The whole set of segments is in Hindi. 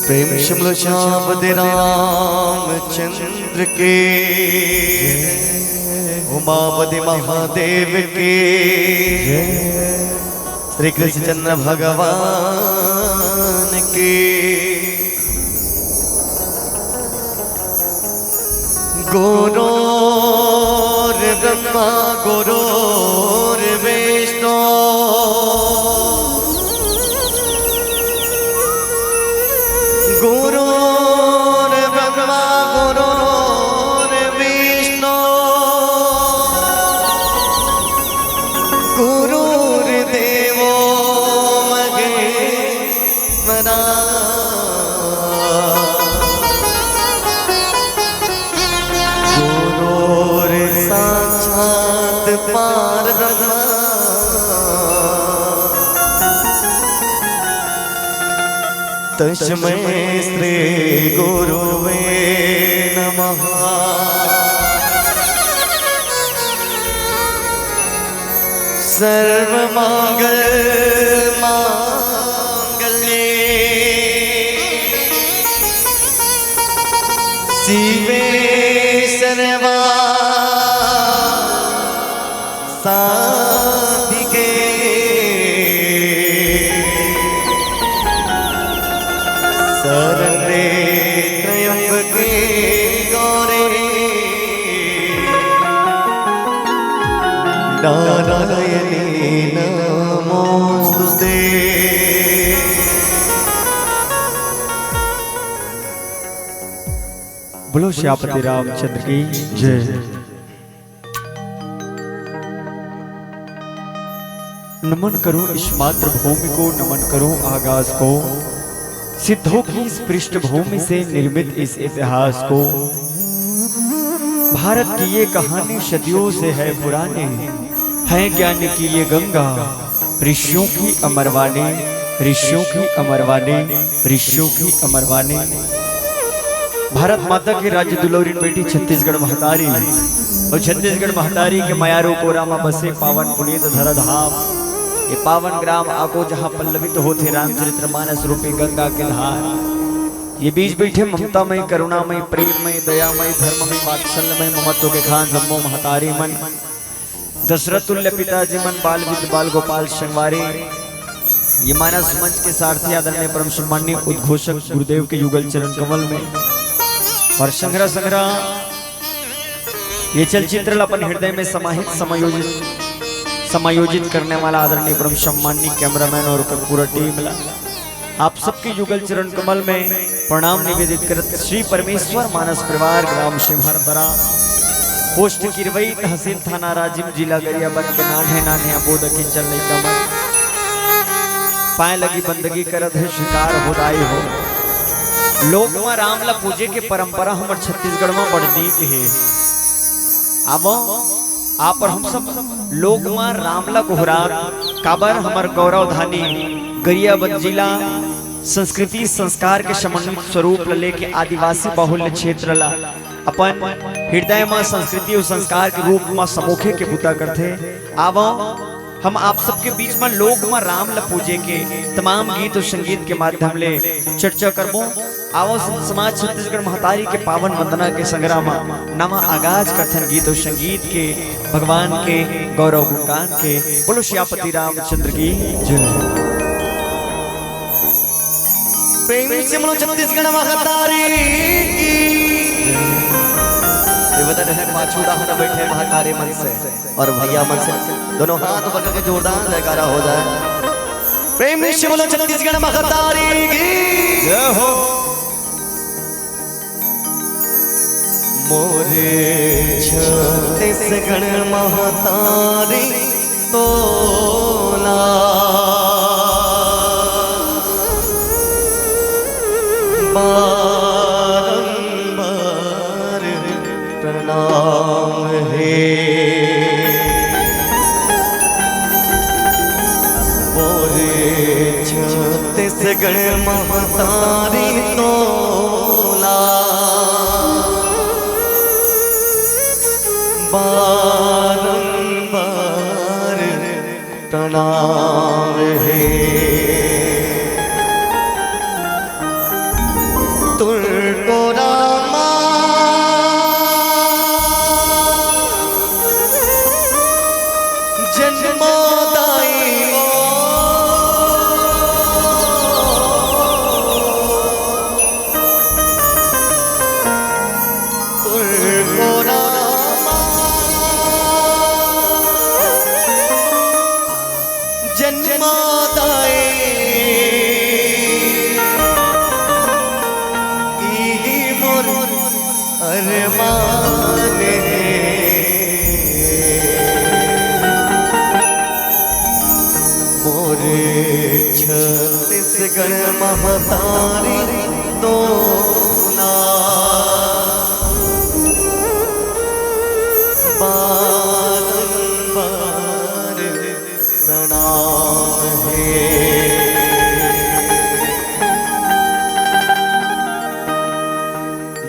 प्रेम शिमलो श्याम रामचंद्र के, उमापति महादेव के, श्री कृष्ण भगवान के। गुरुर् ब्रह्मा गुरुर्विष्णु गुरुर्ब्रह्मा गुरुर्विष्णु गुरुर्देवो महेश्वरा। गुरुर्साक्षात् परब्रह्म तस्मै श्री गुरुवे नमः। सर्वमंगल मांगल्ये शिवे सर्वासाधिके शरण्ये त्र्यंबके गौरी नारायणी नमोस्तुते। बोलो श्यापति रामचंद्र की जय। नमन करो इस मातृभूमि को, नमन करो आगाज को, सिद्धों की इस पृष्ठभूमि से निर्मित इस इतिहास को। भारत की ये कहानी सदियों से है पुरानी, है ज्ञान की ये गंगा, ऋषियों की अमरवाणी, ऋषियों की अमरवाणी, ऋषियों की अमरवाणी। भारत माता की राज्य दुलौरी बेटी छत्तीसगढ़ महतारी, और छत्तीसगढ़ महतारी के मयारू कोरामा बसे पावन पुनीत धरा धाम। ये पावन ग्राम आको जहाँ पल्लवित होते रामचरित्र मानस रूपी गंगा के धार। ये बीच बैठे ममतामय, करुणामय, प्रेममय, दयामय, धर्ममय, वात्सल्यमय, ममत्व के खान जम्मो महतारी मन। दशरथ तुल्य पिताजी मन, बाल विद बाल गोपाल संगवारी। ये मानस मंच के सारथी आदरणीय परम सम्माननीय उद्घोषक गुरुदेव के युगल चरण कमल में, और संग्रह ये चलचित्र अपन हृदय में समाहित समायोजित करने वाला आदरणीय परम सम्माननीय कैमरामैन और पूरा टीम आप सबके युगल चरण कमल में प्रणाम निवेदित करते। श्री परमेश्वर मानस परिवार ग्राम सिंहरदरा, पोस्ट किरवई, तहसील थाना राजिम, जिला गरियाबंद के नान्हे नान्हे बोध की चल नहीं कमल पाए लगी बंदगी करत है शिकार हो दाई हो। लोक में रामला पूजे के परंपरा हमार छत्तीसगढ़ में बड़ नीक है। अब आप और हम सब लोक में रामला गोहरा काबर हमार गौरव धानी गरियाबंद जिला संस्कृति संस्कार के समन्वित स्वरूप लेके आदिवासी बाहुल्य क्षेत्र ला अपन हृदय में संस्कृति और संस्कार के रूप में समोखे के पूजा करते। आवो हम आप सबके बीच में लोक में राम ला पूजे के तमाम गीत और संगीत के माध्यम ले चर्चा करबो। आवो समाज छत्तीसगढ़ महतारी के पावन वंदना के संग्राम नवा आगाज कथन गीत और संगीत के भगवान के गौरव गुणगान के। बोलो श्यापति रामचंद्र की जय। प्रेम से बोलो छत्तीसगढ़ महतारी की देवता है पाछू डाहन बैठे महाकारे मन से और भैया मन से दोनों हाथ पकड़ के जोरदार जयकारा हो जाए। प्रेम से बोलो छत्तीसगढ़ महातारी की जय हो। मोरे छत्तीसगढ़ महातारी तोला बारंबार प्रणाम है। मोरे छत्तीसगढ़ महातारी तोला बारंबार प्रणाम है। तुर्को रामा जन्मदाई तुर्को रामा जन्मदाई अरमान है। मोरे छत्तीसगढ़ महातारी तोला बारंबार प्रणाम है।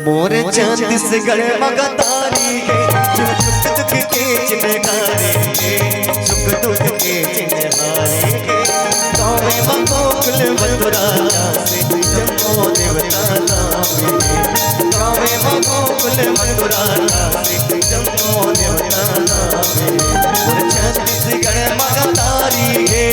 मोरे छत्तीसगढ़ महातारी है सुख दुख के चिन्हकारी है सुख दुख के चिन्हकारी है। गाँव में गोकुल मथुरा से जन्मो देवता नाम है। गाँव में गोकुल मथुरा से जन्मो देवता नाम है। मोरे छत्तीसगढ़ महातारी है।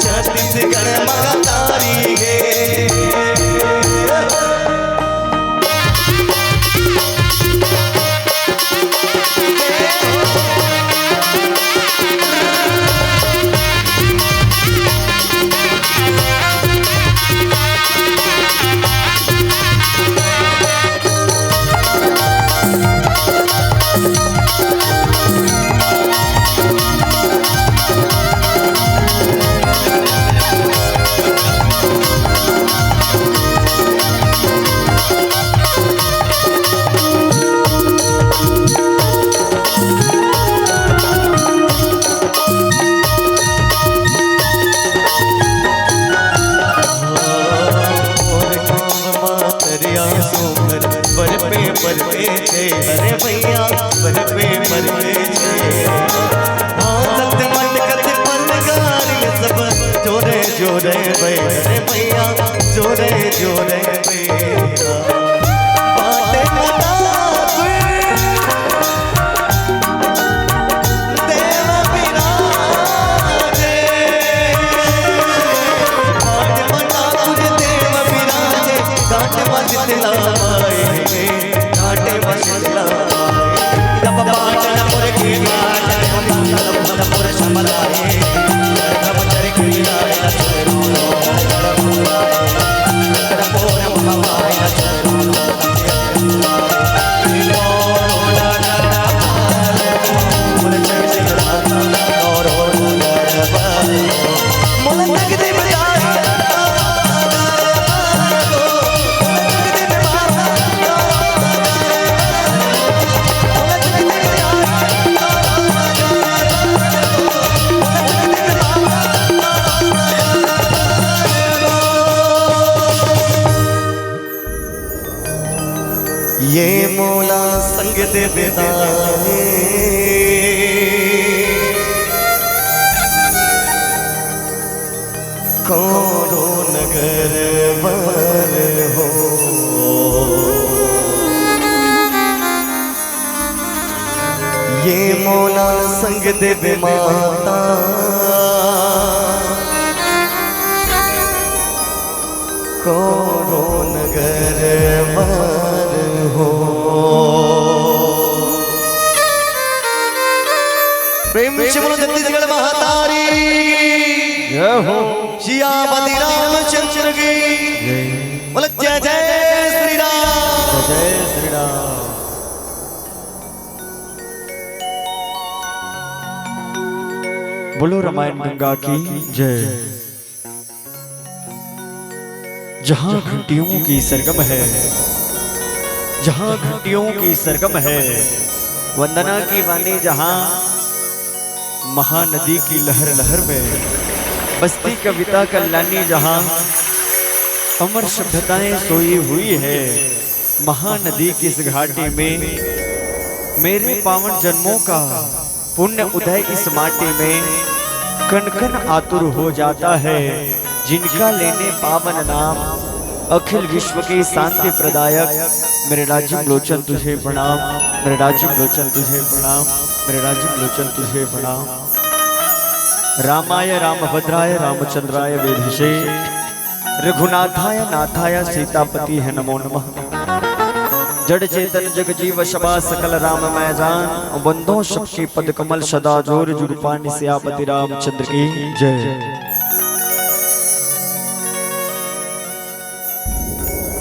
छत्तीसगढ़ महातारी है। अरे भैया पर पे सब जोरे जोरे अरे भैया जोरे जोरे घाटे देवदाने कौरो नगर वर हो ये मौला संग देव माता कौरो नगर वर हो। प्रेम से बोलो छत्तीसगढ़ महातारी जय हो। सियापति रामचंद्र की बोलो जय जय श्री राम। जय श्री राम। बोलो रामायण गंगा की जय। जहां घंटियों की सरगम है, जहां घंटियों की सरगम है, वंदना की वाणी जहां महानदी की लहर लहर में, बस्ती कविता कल्याणी जहां अमर सभ्यताएं सोई हुई है, महानदी की इस घाटी में मेरे पावन जन्मों का पुण्य उदय इस माटी में कण कण आतुर हो जाता है, जिनका लेने पावन नाम अखिल विश्व के शांति प्रदायक मेरे राजीव लोचन तुझे प्रणाम, मेरे राजीव लोचन तुझे प्रणाम, मेरे राजीव लोचन तुझे प्रणाम। रामाय रामभद्राय रामचंद्राय वेधसे रघुनाथाय नाथाय सीतापति है नमो नमः। जड़ चेतन जग जीव शबा सकल राम मैं जान, बंदो सबके पद कमल सदा जोर जुगपान सियापति रामचंद्र की जय।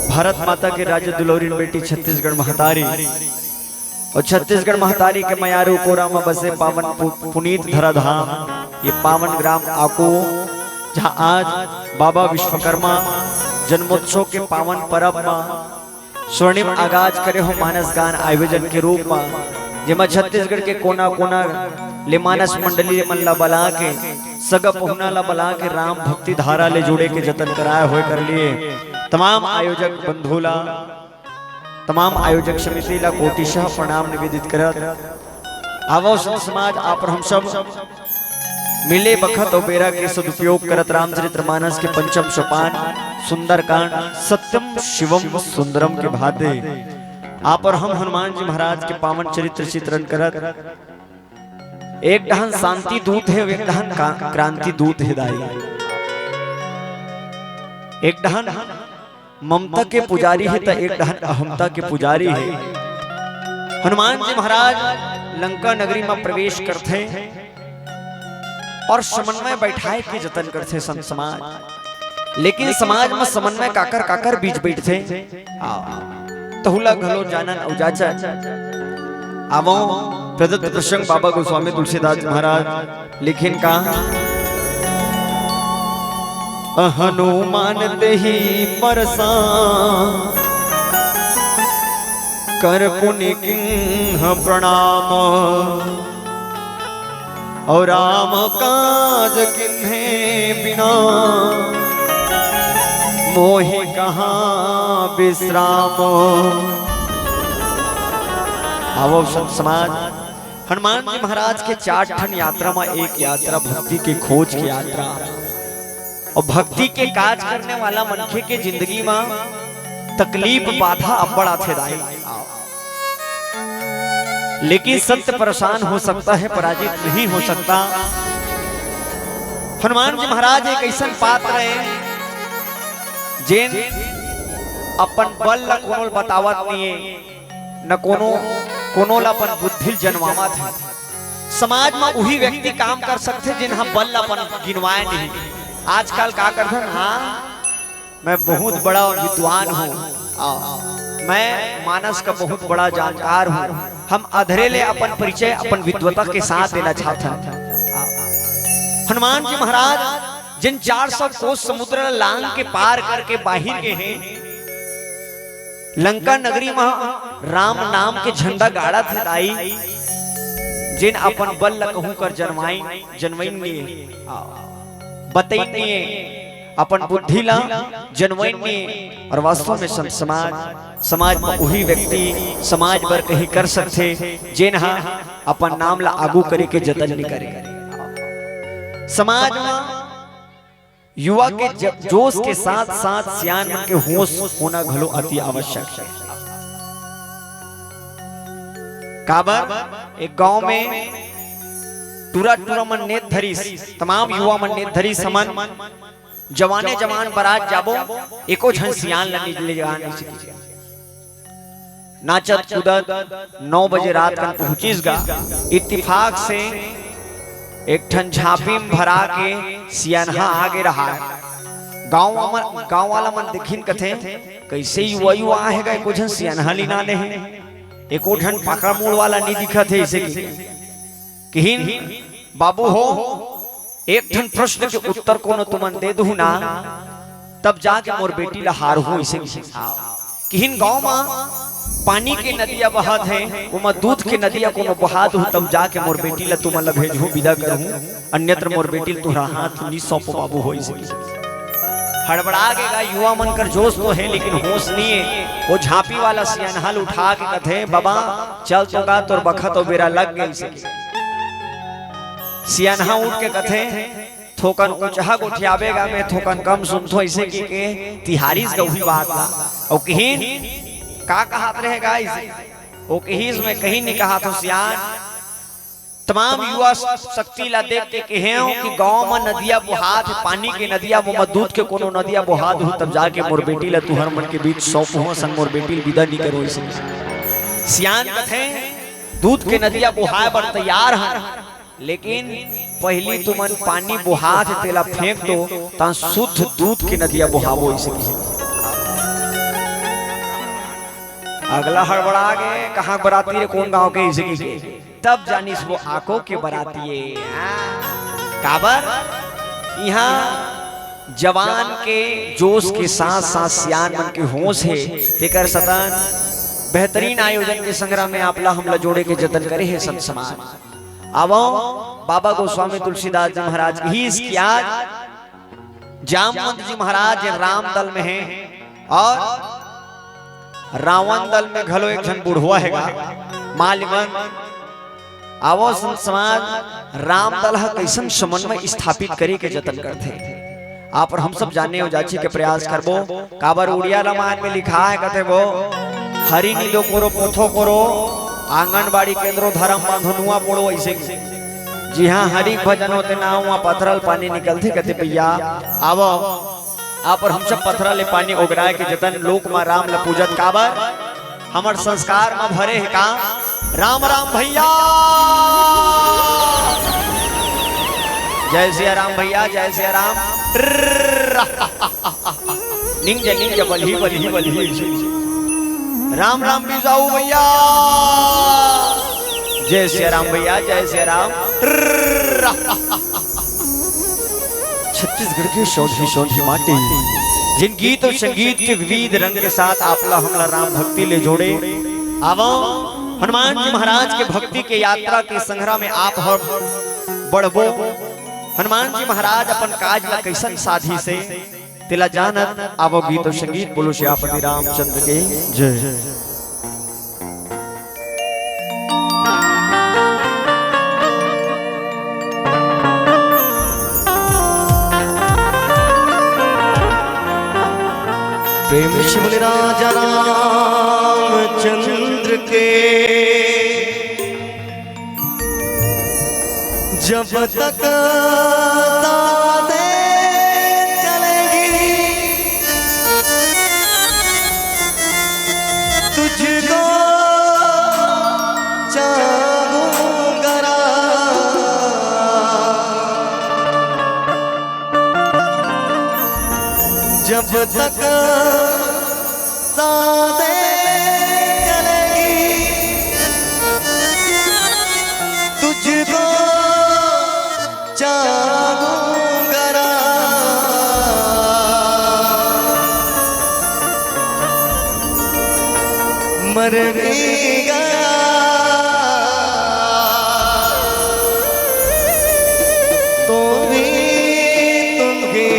भारत माता के राज्य दुलौरी बेटी छत्तीसगढ़ महतारी और छत्तीसगढ़ महतारी के मयारू कोरा में बसे पावन पुनीत धराधाम, ये पावन ग्राम आको, जहां आज बाबा विश्वकर्मा जन्मोत्सव के पावन पर्व में स्वर्णिम आगाज करे हो मानस गान आयोजन के रूप में, जेमा छत्तीसगढ़ के कोना कोना ले मानस मंडली मन ला बला के सग पहुना ला बला के राम भक्ति धारा ले जुड़े के जतन कराए हुए कर लिए तमाम आयोजक बंधुला, तमाम आयोजक समिति ला कोटिशः प्रणाम निवेदित करत। आवो संत समाज आप हम सब मिले बखत और बेरा के सदुपयोग करत रामचरितमानस के पंचम सोपान सुंदरकांड सत्यम शिवम सुंदरम के भाते आप और हम हनुमान जी महाराज के पावन चरित्र चित्रण करत। एक डहन शांति दूत है, एक डहन क्रांति दूत है दाई, एक डहन ममता के पुजारी है तो एक डहन अहमता के पुजारी है। हनुमान जी महाराज लंका नगरी में प्रवेश करते और समन्वय बैठाए के जतन करते संत समाज, लेकिन समाज में समन्वय काकर काकर बीच बैठते तहुला घलो जानन उजाचा आवो प्रदत्त प्रसंग बाबा गोस्वामी तुलसीदास महाराज लिखिन का हनुमान देहि परसा कर पुनि किन्ह प्रणाम और राम काज किन्हे बिना मोहि कहाँ विश्राम। आवो संत समाज, हनुमान जी महाराज के 4 ठन यात्रा में एक यात्रा भक्ति के खोज की यात्रा, और भक्ति के काज करने वाला मनखे के जिंदगी में तकलीफ बाधा अब्बड़ थे दाई, लेकिन सत्य परेशान हो सकता है, पराजित नहीं हो सकता। हनुमान जी महाराज एक ऐसा पात्र है जिन अपन बल ला कोनो बतावत नहीं है, न कोनो ला अपन बुद्धि जन्मावा थे। समाज में वही व्यक्ति काम कर सकते जिन्हा बल ला अपन गिनवाए नहीं। आजकल का करते हैं, हाँ मैं बहुत बड़ा विद्वान हूँ, मैं मानस का बहुत बड़ा जानकार हूँ, हम अधरे ले अपन परिचय अपन विद्वता के साथ देना चाहते हैं। हनुमान जी महाराज जिन 400 कोस समुद्र लांग के पार करके बाहर के हैं, लंका नगरी में राम नाम के झंडा गाड़ा थे दाई, जिन अपन बल कहूं कर जन्माई जन्मैन बतैन अपन बुद्धि ला जनवैन्य और वास्तव में संत समाज में वही व्यक्ति समाज पर कहीं कर सकते जेन हा अपन नाम ला आगू करे के जतन नहीं करे। समाज में युवा के जोश के साथ साथ सियान मन के होश होना घलो अति आवश्यक है। काबर एक गांव में टूरा मन नेत धरी तमाम युवा मन नेत धरी समन जवाने जवान बारात जाबो एको झन सियान ले जाने नाचत कूदत 9 बजे रात कन पहुंचिस गा इत्तेफाक से एक ठन झांपी में भरा के सियानहा आगे रहा। गांव वाला मन देखिन कथे कैसे युवा है गए एको झन सियानहा लीना ले एको ठन पकड़ मोड़ वाला नहीं दिखत है इसे कहिन बाबू हो एक ठन प्रश्न के उत्तर को न तुमन दे दू ना तब जाके मोर बेटी ला हार हो इसे कहिन गांव में पानी के नदिया बहत है वो दूध के नदिया को बहा दू तब जाके मोर बेटी ला तुमन ला भेजू विदा करूं अन्यत्र मोर बेटी तुहरा हाथ नहीं सौंप बाबू हो इसे हड़बड़ा गएगा युवा मन कर जोश तो है लेकिन होश नहीं है। वो झांपी वाला सियानहल उठा के कथे बाबा चल तो गा तोर बखत और बेरा लग गई। सियानहा उठ के कथे थोकन ऊंचा गोठियावेगा मैं थोकन कम सुनथो ऐसे की के तिहारीस गौही बात ला और कहीं का कहत रहेगा इसे वो कहीं में कहीं नहीं कहा तो सियान तमाम युवा शक्ति ला देख के कहे कि गांव में नदिया बुहात पानी के नदिया वो दूध के कोनो नदिया बुहात हो तब जाके मोर बेटी ला तुहर मन के बीच सौंप हो संग मोर बेटी विदा नहीं करो इसे। सियान कथे दूध के नदिया बुहाए पर तैयार है लेकिन पहली तुमन पानी बुहात तेला फेंक दो ता शुद्ध दूध के नदिया बुहावो इसे। अगला हड़बड़ा गए कहाँ बराती रे कौन गांव के इसे तब जानिस वो आंखों के बराती काबर यहाँ जवान के जोश के साथ साथ सियान मन के होश है तेकर सतन बेहतरीन आयोजन के संग्रह में आपला हमला जोड़े के जतन करे है संत समाज। आवो बाबा गोस्वामी तुलसीदास जी महाराज ही इसकी आज जामवंत जी महाराज राम दल में है और रावण दल में घलो एक जन बुढ़वा हैगा मालिमन। आवो संत समाज राम दल कैसन समन्वय स्थापित करे के जतन करते आप और हम सब जानने हो जाची के प्रयास करबो। काबर उड़िया रामायण में लिखा है कहते वो हरि नीलो करो पोथो करो आंगनबाड़ी केंद्रो धर्म बांधनुआ पोड़ो ऐसे। जी हाँ हरि भजन होते ना वहाँ पथरल पानी निकलते कहते भैया आवो आप और हम सब पथरा ले पानी उगराए के जतन लोक मां राम ला पूजत काबर हमर संस्कार में भरे है का राम राम भैया जय सिया राम भैया जय सिया राम निंज बलही बलही बलही राम राम भी जाऊ भैया जय सिया राम भैया जय सिया राम। छत्तीसगढ़ के शौधी माटी जिन गीत और संगीत के विविध रंग के साथ आपला हमला राम भक्ति ले जोड़े आवो हनुमान जी महाराज के भक्ति के यात्रा के संग्रह में आप बढ़बो। हनुमान जी महाराज अपन काज ला कैसन साधी से तिला जानत आवो गीत और संगीत बोलो श्यापति रामचंद्र के जय। प्रेम शिवल राजा रामचंद्र के जब तक दादे चलेगी तुझको चाहूंगा जब तक सादे चलेगी तुझको चाहूंगा मर भी गया तो भी तुम्हें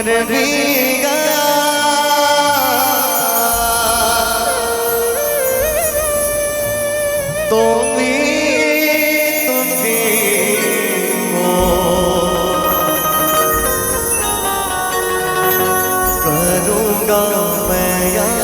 मर भी गया तो भी तुझे को करूँगा मैं यार।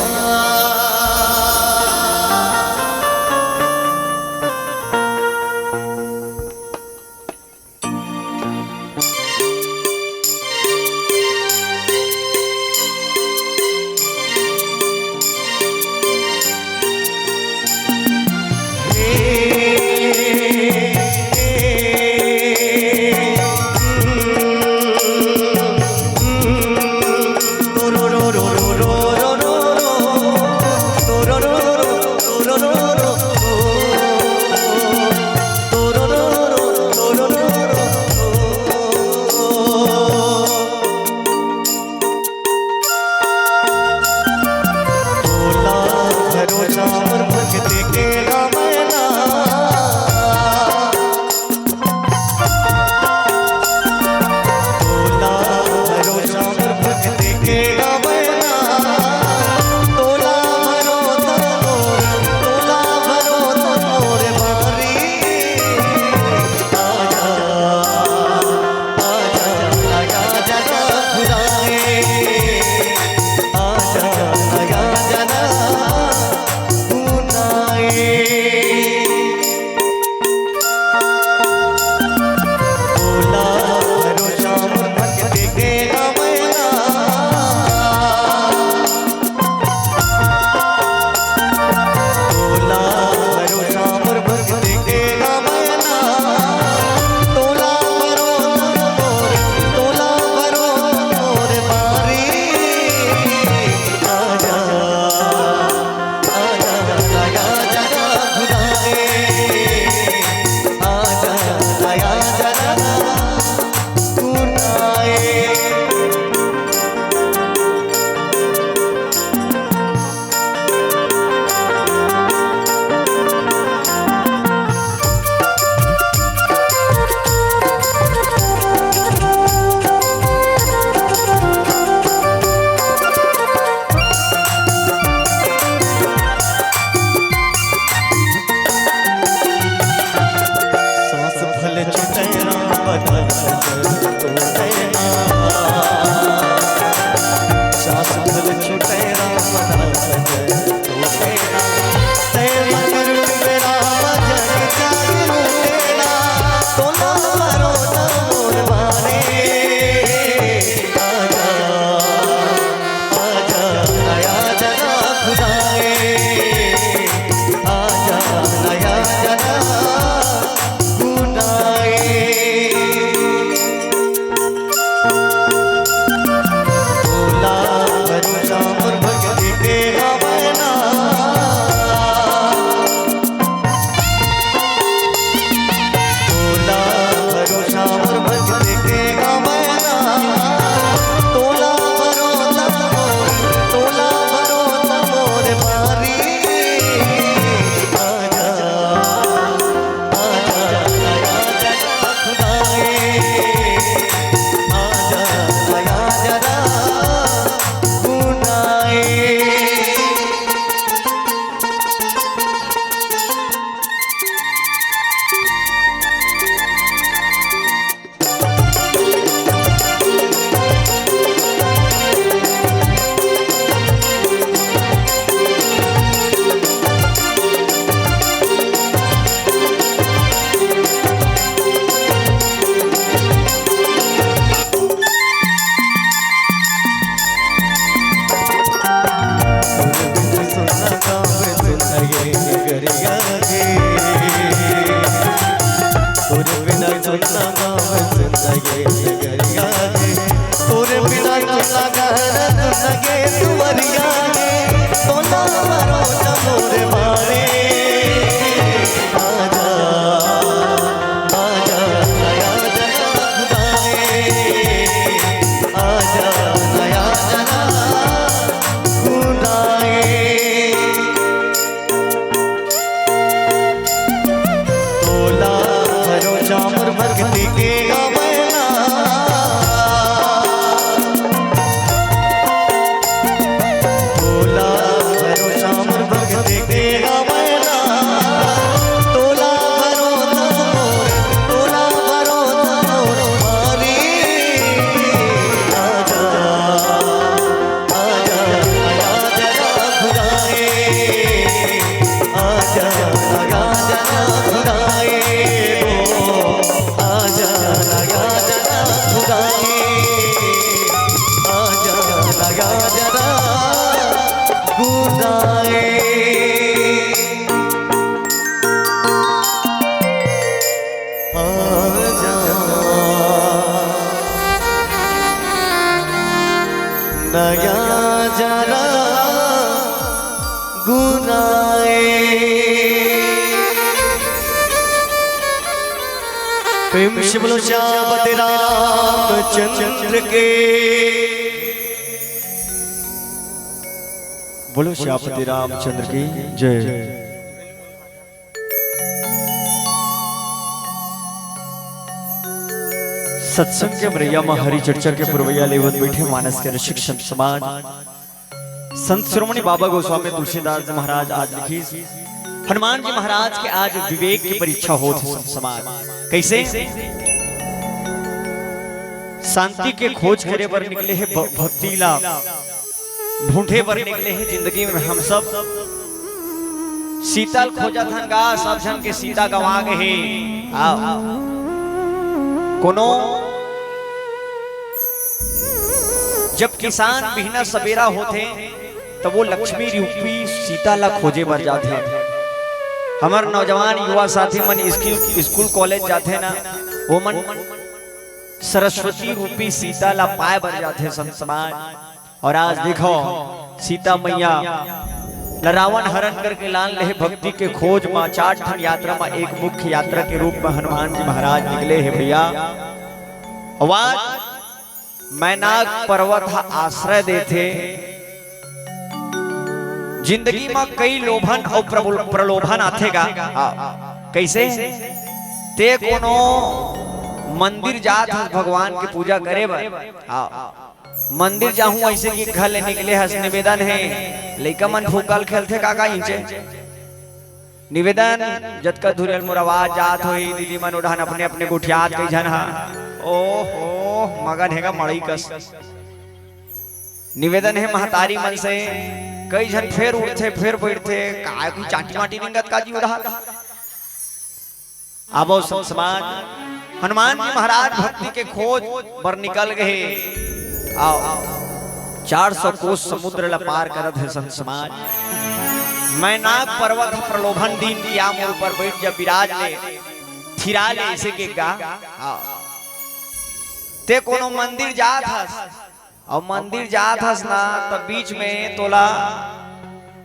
जा नया जरा गुनाए प्रेम से बोलो श्यामपति रामचंद्र के बोलो श्यामपति रामचंद्र की जय। सत्संग के मरैया में हरि चर्चा के पुरवैया लेवत बैठे मानस के रसिक संत समाज संत शिरोमणि बाबा गोस्वामी तुलसीदास जी महाराज आज लिखी हनुमान जी महाराज के आज विवेक की परीक्षा होती है। संत समाज कैसे शांति के खोज करे पर निकले हैं भक्ति लाभ ढूंढे पर निकले हैं जिंदगी में हम सब शीतल खोजा धन गा सब जन के सीता गवा गए कोनो जब किसान बिहना सवेरा होते तब वो लक्ष्मी रूपी सीता ला खोजे बर जाते। हमार नौजवान युवा साथी मन स्कूल कॉलेज जाते ना वो मन सरस्वती रूपी सीता ला पाए बर जाते संत समाज। और आज देखो सीता मैया रावण हरण करके लान ले भक्ति के खोज में 4 ठन यात्रा में एक मुख्य यात्रा के रूप में हनुमान जी महाराज निकले हैं भैया। मैनाक पर्वत आश्रय देते जिंदगी में कई लोभन और प्रलोभन आथेगा कैसे ते कोनो मंदिर जात भगवान की पूजा करे मंदिर जाऊं ऐसे कि घर ले निकले हस निवेदन है लइका मन फूकल खेलते काका इंचे निवेदन जतका धुरल मुरावाज जात होई दीदी मन उड़ान अपने अपने गुठियात कई जन हा ओहो मगन हैगा मड़ई कस निवेदन है महतारी मन से कई जन फिर उठते फिर बैठते काय की चाटी माटी निंगत काजी उड़ा आबो समाज हनुमान जी महाराज भक्ति के खोज पर निकल गए। आओ 400 कोस समुद्र ला पार करत है संत समाज। मैनाक पर्वत प्रलोभन दीन की आमोर पर बैठ जब विराज ले थिरा ले इसे के गा ते कोनो मंदिर जात हस और मंदिर जात हस ना तब बीच में तोला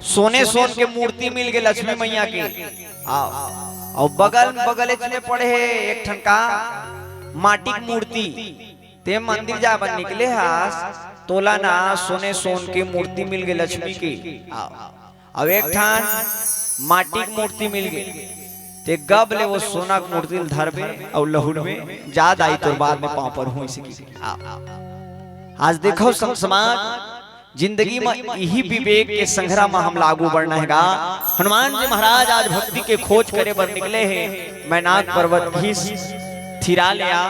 सोने सोन के मूर्ति मिल गए लक्ष्मी मैया के और बगल में पड़े है एक ठन का माटी की मूर्ति ते मंदिर जा बन निकले हास तोला ना सोने सोन की मूर्ति मिल गई लक्ष्मी की अब एक ठान माटी की मूर्ति मिल गई ते गब ले वो सोना की मूर्ति धरबे और लहुड़ में जाद आई तो बाद में पांव पर हुई सी। आज देखो समाज जिंदगी में यही विवेक के संग्रह में हम लागू बढ़ना हैगा। हनुमान जी महाराज आज भक्ति के खोज करे बर निकले हैं मैनाक पर्वत भी थिरा लिया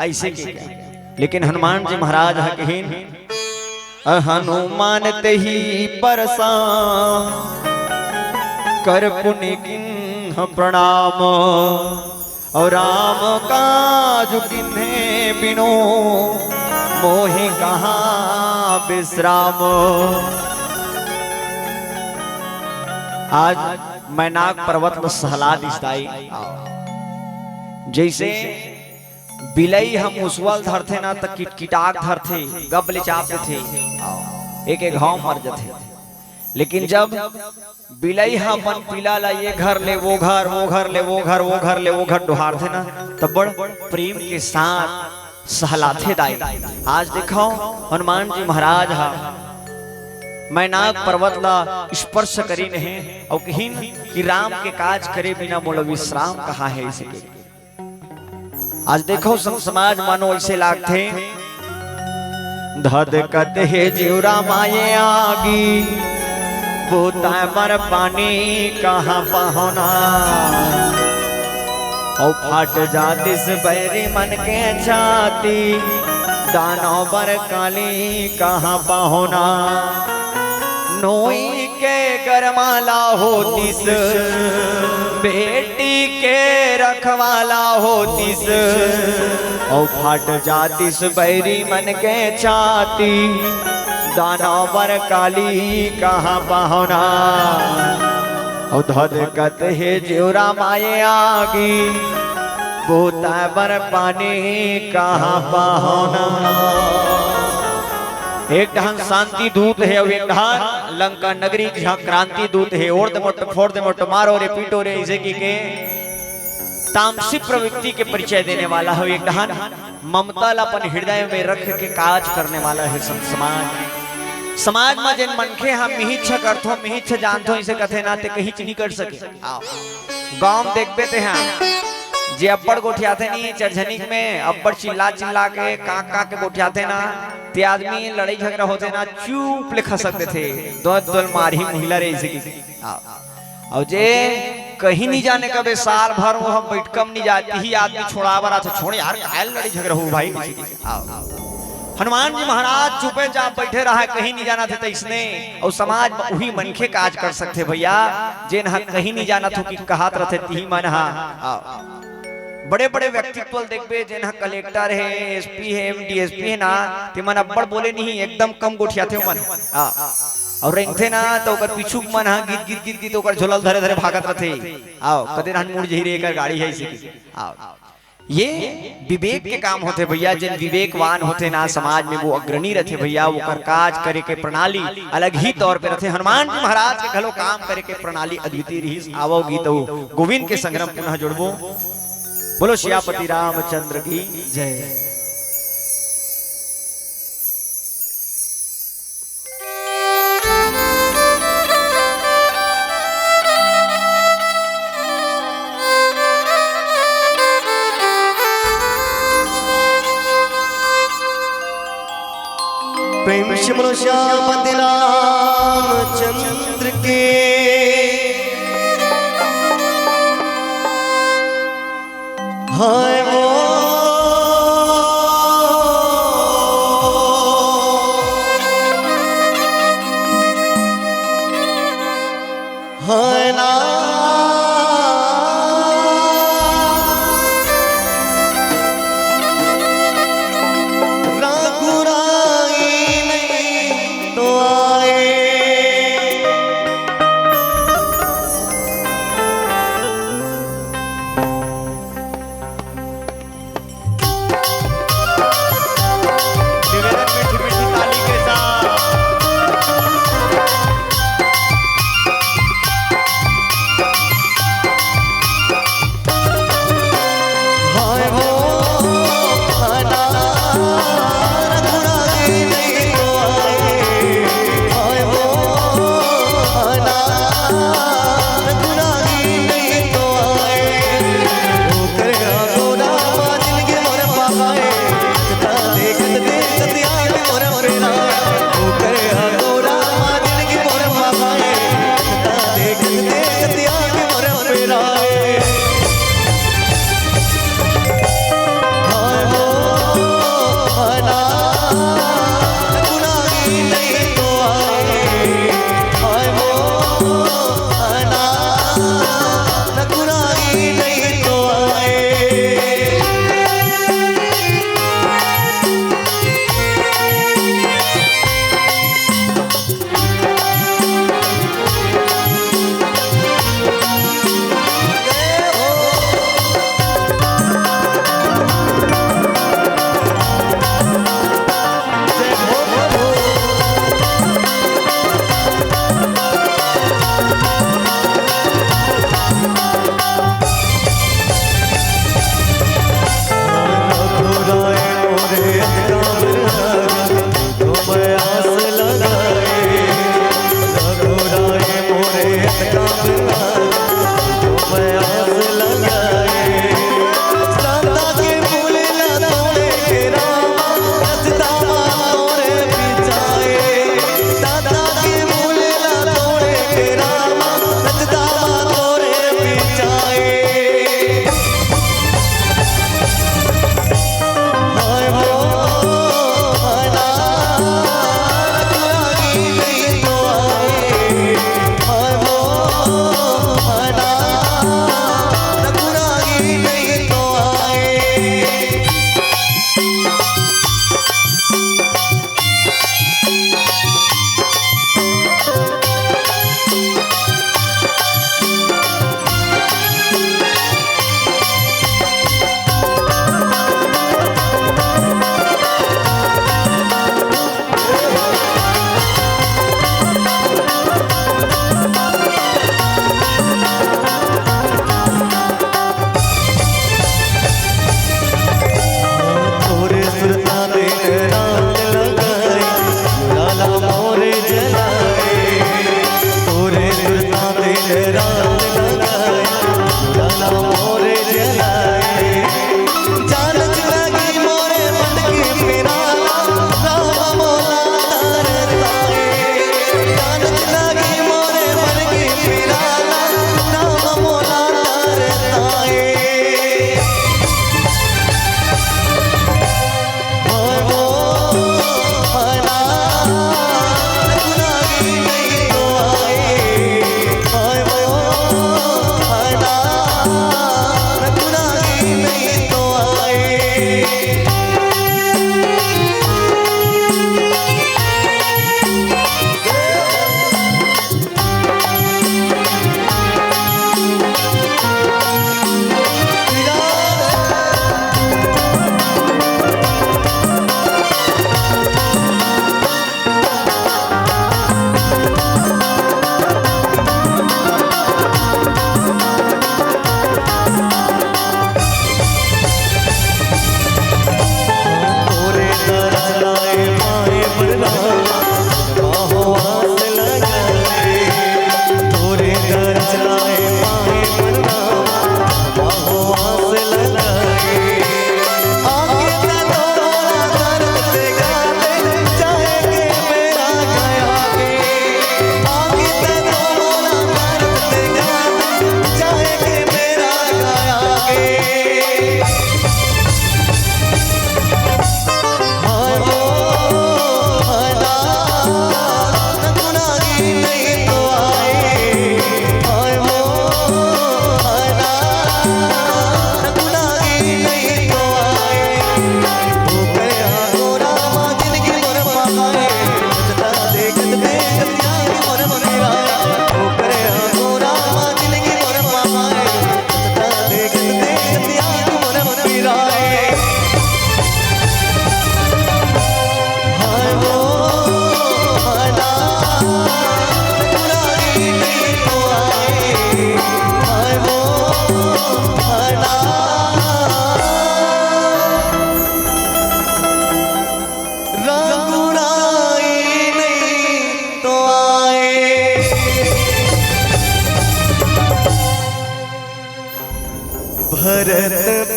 ऐसे के लेकिन हनुमान जी महाराज हकीन हनुमान ते ही परसा कर पुण्य किन्ह प्रणाम और राम काज किन्हे बिनो मोहि कहाँ विश्राम। आज मैनाक पर्वत में सहला दिसताई जैसे बिलई हम उसवल धरते ना तक किटकिटाक धरते गबले चापते थे एक एक घाव मर जाते। लेकिन जब बिलई हम अपन पिला ला ये घर ले वो घर वो घर ले वो घर वो घर ले वो घर डुहार थे ना तब बड़ प्रेम के साथ सहलाते दाई। आज देखो हनुमान जी महाराज हा मैनाक पर्वत ला स्पर्श करी नहीं और कहीं कि राम के काज करे बिना मोला विश्राम कहा है इसे। आज देखो समाज मानो ऐसे लागते धद कते है जीवरा माये आगी बोता पर पानी कहाँ पहुना और फट जाती से बैरी मन के छाती दानों पर काली कहाँ पहुना नोई के गरमाला होतीस बेटी के रखवाला होतीस और फट जातीस बैरी मन के छाती दानों पर काली कहाँ पहुना और धद कत है जीवरा माये आगी पोतावर पानी कहाँ पाहोना। एक ढहन शांति दूत है और एक ढहन लंका नगरी जहाँ क्रांति दूत है। ओढ़ दे मोट फोड़ दे मोट मारो रे पीटो रे इसे की के तामसिक प्रवृत्ति के परिचय देने वाला है। एक ढहन ममता अपन हृदय में रख के काज करने वाला है। समाज समाज में जिन मनखे हम मिहिच्छ करथो मिहिच्छ जानथो इसे कथे ना ते कहीं नहीं कर सके। गांव देखते थे हैं जे अब्बड़ गोठियाते नहीं चरझनिक में अब्बड़ चिल्ला चिल्ला के काका के गोठियाते ना ते आदमी लड़ाई झगड़ा होते ना चुप ले खसकते थे। दो दल मारी महिला रे इसे की और जे कहीं नहीं जाने कबे साल भर वो हम बैठकम नहीं जाती ही आदमी छोड़ावर आता छोड़ यार कायल लड़ाई झगड़ा हो भाई। हनुमान जी महाराज चुपे चाप बैठे रहा कहीं नहीं जाना थे तो इसने और समाज वही मनखे काज कर सकते भैया जे ना कहीं नहीं जाना था कि कहात रहते ती मन हा। बड़े बड़े व्यक्तित्व देखबे जेना कलेक्टर है एसपी है डीएसपी है ना ते मन अब्बड़ बोले नहीं एकदम कम गोठिया थे मन और रेंगथे ना तो ओकर पिछुक मन हा गीत गीत गीत गीत ओकर झोलल धरे धरे भागत रहथे। आओ कदे रहन मुड़ जही रे एकर गाड़ी है इसी आओ ये विवेक के काम होते भैया। जिन विवेकवान होते ना समाज में वो अग्रणी रहते भैया। वो कर काज करे के प्रणाली अलग ही तौर पे रहते। हनुमान जी महाराज के घलो काम करे के प्रणाली अद्वितीय रही। आवो गीत गोविंद के संग्राम पुनः जुड़बो। बोलो श्यापति रामचंद्र की जय। प्रेम से बोलो श्यापति रामचंद्र के। हाय वो हाय ना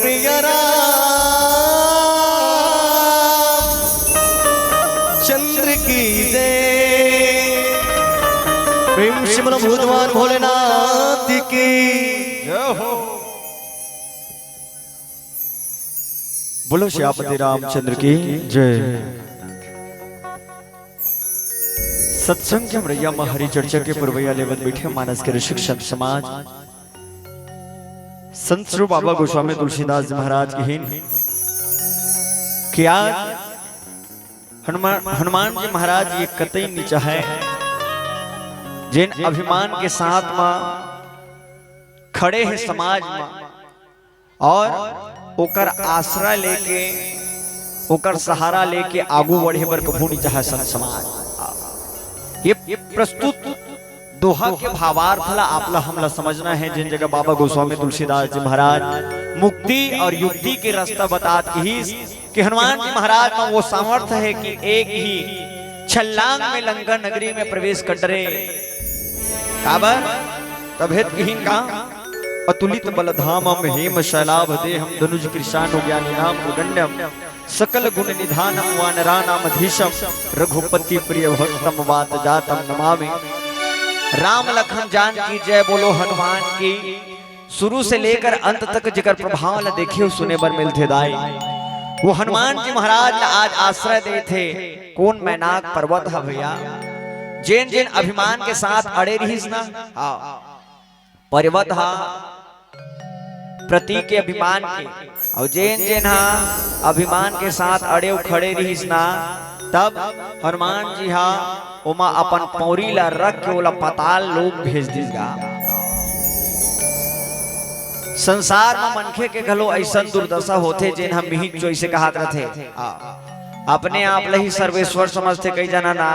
प्रिय रामचंद्र की जय। प्रेम शिमल भूतवान भोलेनाथ की जय हो। बोलो श्यामपति रामचंद्र की जय। सत्संग के मरैया में हरि चर्चा के पुरवैया लेवत बैठे मानस के ऋषिक संत समाज संत श्री बाबा गोस्वामी तुलसीदास जी महाराज की हिन क्या हनुमान जी महाराज ये कतई नीचा है जिन अभिमान के साथ में खड़े हैं समाज में और ओकर आश्रय लेके ओकर सहारा लेके आगू बढ़े बर कभू नहीं चाहे संत समाज। ये प्रस्तुत दोहा के भावार्थ ला आपला हमला समझना है। जिन जगह बाबा गोस्वामी तुलसीदास जी महाराज मुक्ति और युक्ति के रास्ता बतात ही कि हनुमान जी महाराज में वो सामर्थ्य है कि एक ही छलांग में लंका नगरी में प्रवेश कर डरे काबर तभेद कहीं का अतुलित बलधामम हेम शैलाभ देहम धनुज कृशानु ज्ञानी नाम उगंडम सकल गुण निधानम वानरानामधीशम रघुपति प्रिय भक्तम वात जातम नमामि। राम लखन जान की जय बोलो हनुमान की। शुरू से लेकर अंत तक जिकर प्रभाव न देखे सुने बर मिलते दाई। वो हनुमान जी महाराज ने आज आश्रय दे थे कौन मैनाक पर्वत है भैया। जिन जिन अभिमान के साथ अड़े रहीस ना पर्वत हा प्रतीक के अभिमान के और जेन जेन हा अभिमान के साथ अड़े खड़े रहीस ना तब हनुमान जी हा ओमा अपन पौरी ला रख के ओला पाताल लोक भेज दीगा। संसार में मनखे के घलो ऐसा दुर्दशा होते जेन हम मिहित जो इसे कहा थे अपने आप ही सर्वेश्वर समझते कई जना ना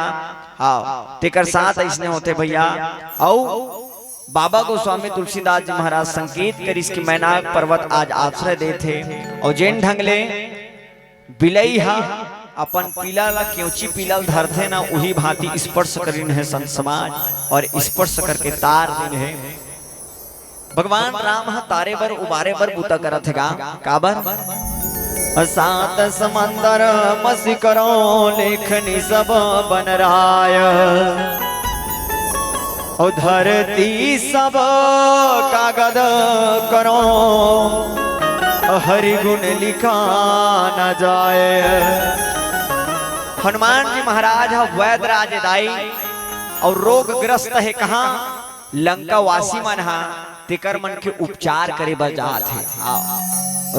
तेकर साथ ऐसने होते भैया। औ बाबा गोस्वामी तुलसीदास जी महाराज संकेत कर इसकी मैनाक पर्वत आज आश्रय दे थे और जैन ढंगले बिलई हा अपन पीला ला क्योंची पीला धरते ना वही भांति स्पर्श करिन है संत समाज और स्पर्श करके तार दिन है। भगवान राम हा तारे बर उबारे बर बूता करत है काबर सात समंदर मसी करो लेखनी सब बन राय और धरती सब कागद करो हरि गुण लिखा न जाए। हनुमान जी महाराज वैद राजदाई और रोगग्रस्त है कहाँ लंका वासी मन हा तिकर मन के उपचार करे बर जात है।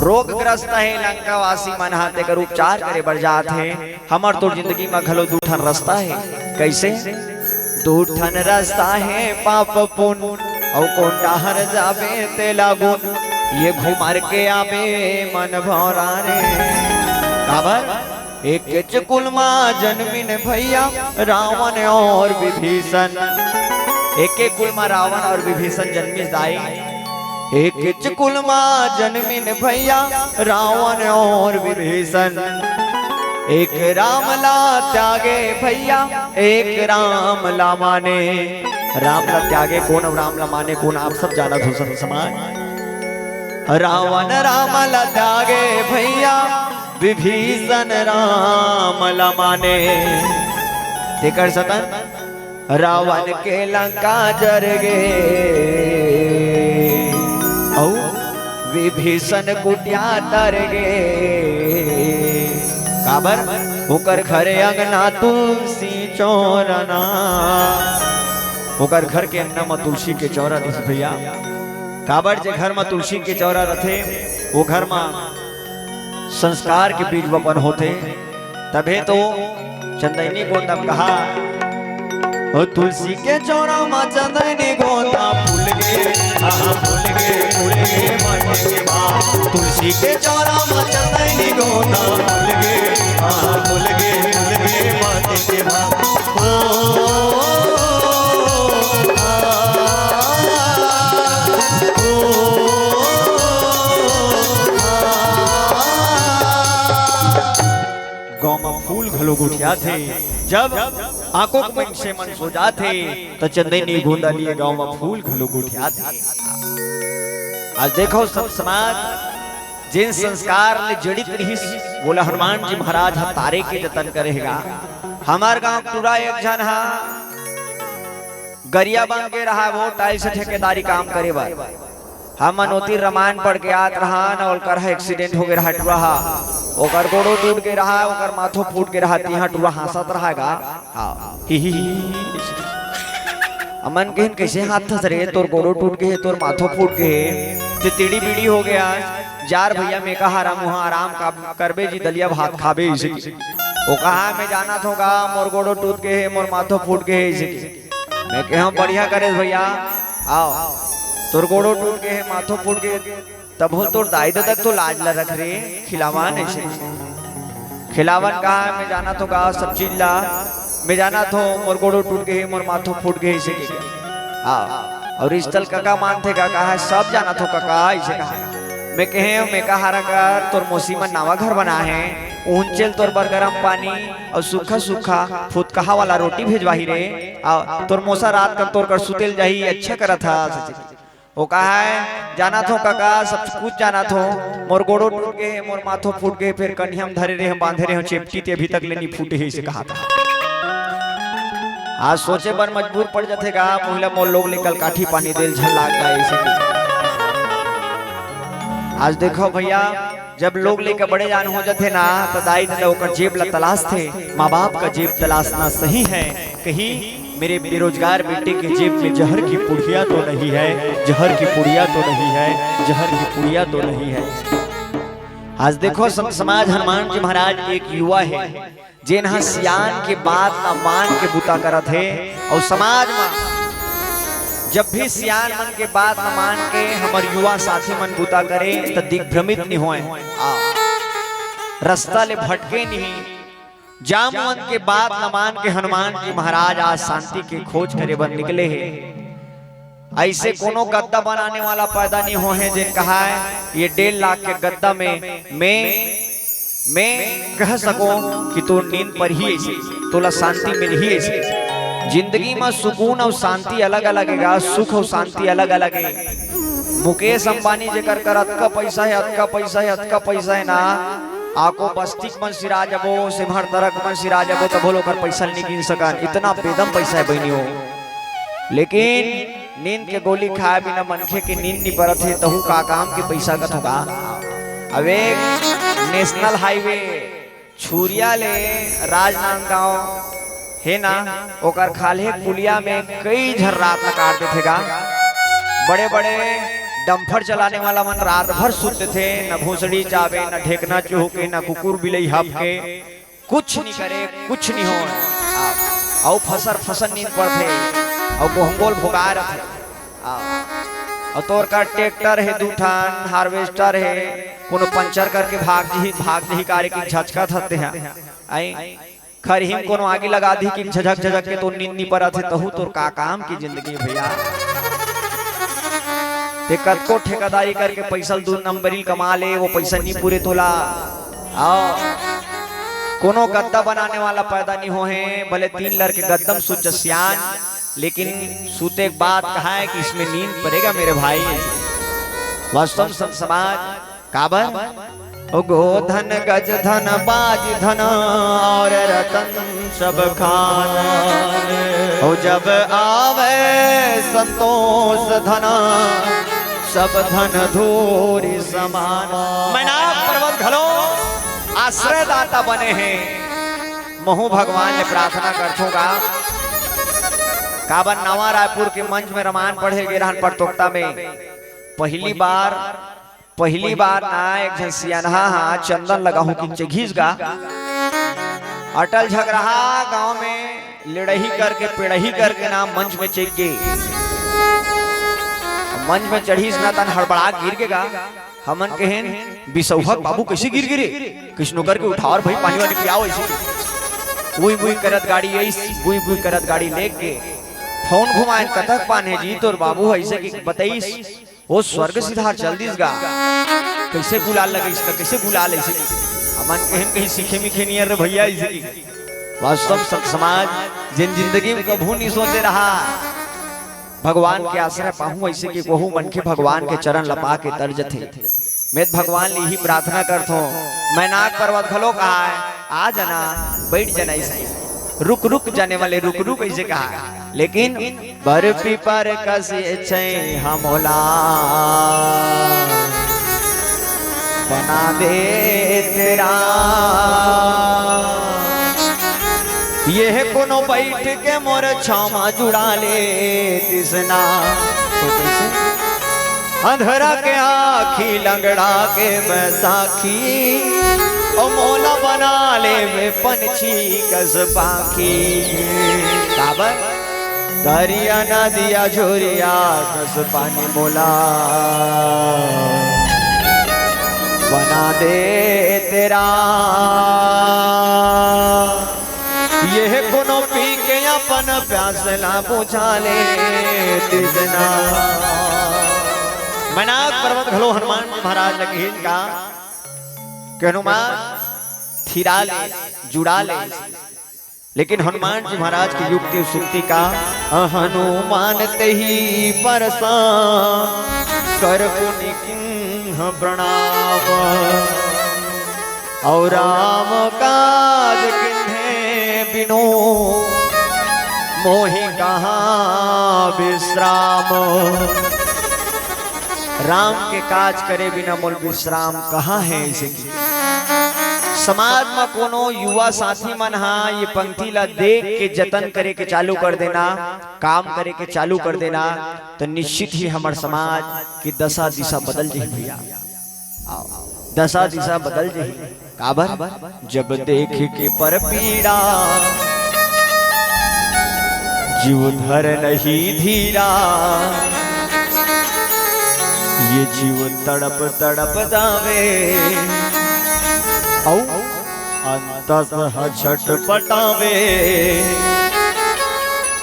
रोगग्रस्त है लंका वासी मन हा तेकर उपचार करे बर जात है। हमर तो जिंदगी में घलो दूठन रास्ता है कैसे दूठन रास्ता है पाप पुन और कौन डाहर जावे ते लागुन ये घुमार के आवे मन भौरा रे काबर एक चकुल माँ जन्मिन भैया रावण और विभीषण एक कुल माँ रावण और विभीषण जन्मिस दाई। एक चकुल माँ जन्मिन भैया रावण और विभीषण एक राम ला त्यागे भैया एक राम ला माने। राम ला त्यागे कौन और राम ला माने कौन आप सब जाना हो संत समाज। रावण राम ला त्यागे भैया विभीषण राम ला माने। तेकर सतन रावण के लंका जर गे औ विभीषण कुटिया तर गे काबर ओकर घरे अंगना तुलसी चौरना। ओकर घर के अंगना में तुलसी के चौरा दिस भैया काबर जे घर में तुलसी के चौरा रथे वो घर में संस्कार के बीज वपन होते तभे तो चंदैनी गोतम कहा ओ तुलसी के चौरा में चंदैनी गोता फूल गे माटे के बाद तुलसी के चौरा में चंदैनी गोता फूल गे माटे के बाद गाँव में फूल घलो गुठिया थे जब आंखों में से मन सो जाते तो चंदैनी गोंदा लिए गाँव में फूल घलो गुठिया थे। आज देखो सब समाज जिन संस्कार ले जड़ित रही बोला हनुमान जी महाराज हा तारे के जतन करेगा। हमार गांव पूरा एक जन हा गरिया बन के रहा, वो टाइल से ठेकेदारी काम करे बार हम मनोती रामायण पढ़ के आत रहा न, ओकर एक्सीडेंट हो गए रहा टूरा हा, ओकर गोड़ो टूट के रहा, ओकर माथो फूट के रहा, तिहा टूरा हंसत रहेगा। ही अमन कहन कैसे हाथ थस रे, तोर गोड़ो टूट के तोर माथो फूट के ते टीड़ी बीड़ी हो गया जार भैया मैं कहा राम वहां आराम का करबे जी दलिया भात खाबे इसे वो कहा मैं जाना थोगा मोर गोड़ो टूट के है मोर माथो फूट के है इसे मैं कहा बढ़िया करे भैया आओ तोर गोड़ो टूट के है माथो फूट के तब हो तोर दाई तक तो लाज ला रख रे खिलावन ऐसे खिलावन कहा मैं जाना थोगा सब चीज ला मैं जाना थो मोर गोड़ो टूट के है मोर माथो फूट के इसे और इस तल काका मानते काका है सब जाना थो काका इसे कहा मैं कहे मैं कहा कर तोर मौसी में नावा घर बना है ऊंचल तोर बर गरम पानी और सूखा सूखा फुटकहा वाला रोटी भेजवाही रे तोर मौसा रात का तोर कर सुतेल जाही अच्छा करा था वो कहा है जाना थो काका सब कुछ जाना थो मोर गोड़ो टूट गए मोर माथो फूट गए फिर कन्या हम धरे रहे हम बांधे रहे चेपटी ते अभी तक लेनी फूटे ही से कहा था। आज सोचे बर मजबूर पड़ जाते का महिला मोर लोग निकल काठी पानी देल झल लाग गए। आज देखो भैया जब लोग लेकर बड़े जान हो जाते ना तो दाई दादा ओकर जेब ला तलाश थे, माँ बाप का जेब तलाशना सही है, कहीं मेरे बेरोजगार बेटे के जेब में जहर की पुड़िया तो नहीं है, जहर की पुड़िया तो नहीं है, जहर की पुड़िया तो नहीं है। आज देखो संत समाज हनुमान जी महाराज एक युवा है जिन्हा सियान के बात ना मान के बुता करत है और समाज में जब भी सियान मन के बात न मान के हमार युवा साथी मन बुता करे तो दिग्भ्रमित नहीं होए, रास्ता ले भटके नहीं, जामवन के बात न मान के हनुमान जी महाराज आज शांति के खोज करे बन निकले हैं। ऐसे कोनो गद्दा बनाने वाला पैदा नहीं हो है जिन कहा है ये 1.5 लाख के गद्दा में मैं कह सको कि तो नींद पर ही ऐसे तोला शांति मिल ही ऐसे। जिंदगी में सुकून और शांति अलग अलग है, सुख और शांति अलग अलग है। मुकेश अंबानी जेकर कर अतका पैसा है अतका पैसा है अतका पैसा है ना आको बस्तिक मन सिरा जबो सिमहर तरक मन सिरा जबो तो बोलो कर पैसा नहीं गिन सकन, इतना बेदम पैसा है बहनी हो, लेकिन नींद के गोली खाए बिना मनखे के नींद नहीं परत है तहु का काम के पैसा का होगा। अब एक नेशनल हाईवे छुरिया ले राजनांदगांव है ना ओकर खाले पुलिया में कई झर रात में काट देते गा, बड़े बड़े डंफर चलाने वाला मन रात भर सुनते थे, न भूसड़ी चावे न ढेकना चूके न कुकुर बिलई हप के कुछ नहीं करे कुछ नहीं हो और फसल नींद पड़ते और गोहंगोल भुगा रहे और तोर का ट्रैक्टर है दूठान हार्वेस्टर है कोनो पंचर करके भाग जी कार्य की झचका थते हैं आई खरहिम कोनो आगे लगा दी कि झझक झझक के तो नींद नहीं पड़ा थे तहु तोर का काम की जिंदगी भैया ते कतको ठेकेदारी करके पैसा 2 नंबरी कमा ले वो पैसा नहीं पूरे तोला कोनो गद्दा बनाने वाला पैदा नहीं हो है, भले 3 लड़के गद्दम सुच सियान लेकिन सूते एक बात कहा है कि इसमें नींद पड़ेगा मेरे भाई। वास्तव संत समाज काबर गोधन गज धन बाज धन और रतन सब खान हो जब आवे संतोष धन सब धन धूरी समान। मैना पर्वत घलो आश्रय दाता बने हैं, महू भगवान ने प्रार्थना करथूंगा काबर नवा रायपुर के मंच में रामायण पढ़े गिरहन पर तोक्ता में पहली बार ना एक जन सियानहा चंदन लगा हूं कि घिस गा अटल झगड़हा गांव में लड़ही करके पेड़ही करके ना मंच में चेक गे मंच में चढ़ी ना तन हड़बड़ा गिर गेगा हमन कहन बिसौहक बाबू कैसे गिर गिरे कृष्णो करके उठाओ भाई पानी वानी पियाओ ऐसे बुई बुई करत गाड़ी बुई बुई करत गाड़ी लेके फोन घुमाए कथक पाने जी तोर बाबू ऐसे कि बताइस वो स्वर्ग सिधार जल्दी गा कैसे गुलाल लगे इसका कैसे गुलाल ऐसे हमन कहन कहीं सीखे मिखे नहीं रे भैया ऐसे। वास्तव संत समाज जिन जिंदगी में कभू नहीं सोचे रहा भगवान के आश्रय पाहूं ऐसे कि वहु मन के भगवान के चरण लपा के तर्ज थे। मैं भगवान ली ही प्रार्थना करता हूँ। मैं नाग पर्वत खलो कहा है, आ जाना बैठ जाना इसे, रुक रुक जाने वाले रुक रुक ऐसे कहा है, लेकिन बर्फी पर कसे हमोला बना दे तेरा, यह कोनो बैठ के मोर छामा जुड़ा ले तिसना, तो कैसे अंधरा के आखी लंगड़ा के बैसाखी, ओ मोला बना ले वे पंछी कस पाखी, काबर दरिया नदिया झोरिया कस पानी मोला बना दे तेरा, यह कोनो पी के अपन प्यासला बुझा ले तिसना। मैं नाग पर्वत घलो हनुमान महाराज लगे का हनुमान थिरा ले जुड़ा ले, लेकिन हनुमान जी महाराज की युक्ति सुक्ति का हनुमान ते ही परसा कर पुनि किन्ह प्रणाम, और राम काज किन्हे बिनो मोहि कहाँ विश्राम, राम के काज करे बिना मोल विश्राम कहाँ है इसे की। समाज में कोनो युवा साथी मन हा ये पंक्ति ला देख के जतन करे के चालू कर देना, काम करे के चालू कर देना, तो निश्चित ही हमार समाज की दशा दिशा बदल जाही भैया, दशा दिशा बदल जाही। काबर जब देख के पर पीड़ा जीव धर नहीं धीरा, ये जीव तड़प तड़प जावे औ अंततः छटपटावे,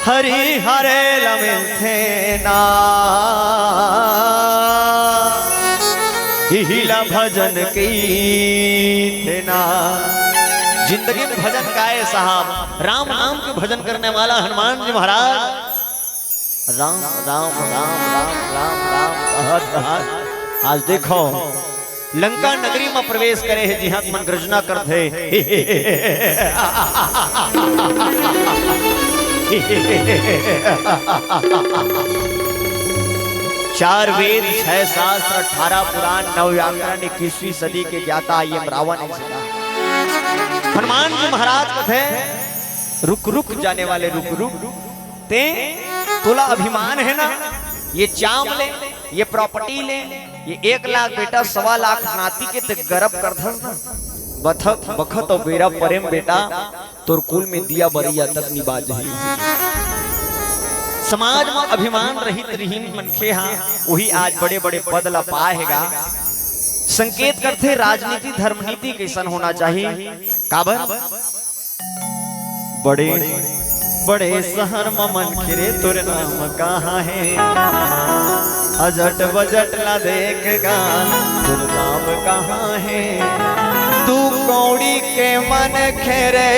हरि हरे लमिथे ना हिला भजन की ना। जिंदगी में भजन गाए साहब, राम नाम के भजन करने वाला हनुमान जी महाराज राम राम राम राम राम राम कहत कहत आज देखो लंका नगरी में प्रवेश करे है, जी हाँ मन गर्जना करते चार वेद 6 शास्त्र 18 पुराण 9 व्याकरण 21वीं सदी के ज्ञाता ये रावण है। हनुमान जी महाराज कथे रुक रुक जाने वाले रुक रुक ते तोला अभिमान है ना, ये चाम ले, ये प्रॉपर्टी ले, ये 1 लाख बेटा 1.25 लाख नाती के ते गर्भ कर धस बथक बखत और बेरा प्रेम बेटा तोर कुल में दिया बरिया तक निबाज है। समाज में अभिमान रहित रहीन मनखे हाँ वही आज बड़े बड़े पद ला पाएगा। संकेत करते राजनीति धर्मनीति कैसन होना चाहिए। काबर बड़े बड़े शहर में मनखे रे तोरे नाम कहाँ है, अजट बजट ला देखेगा तोर नाम कहाँ है, तू कौड़ी के मन खेरे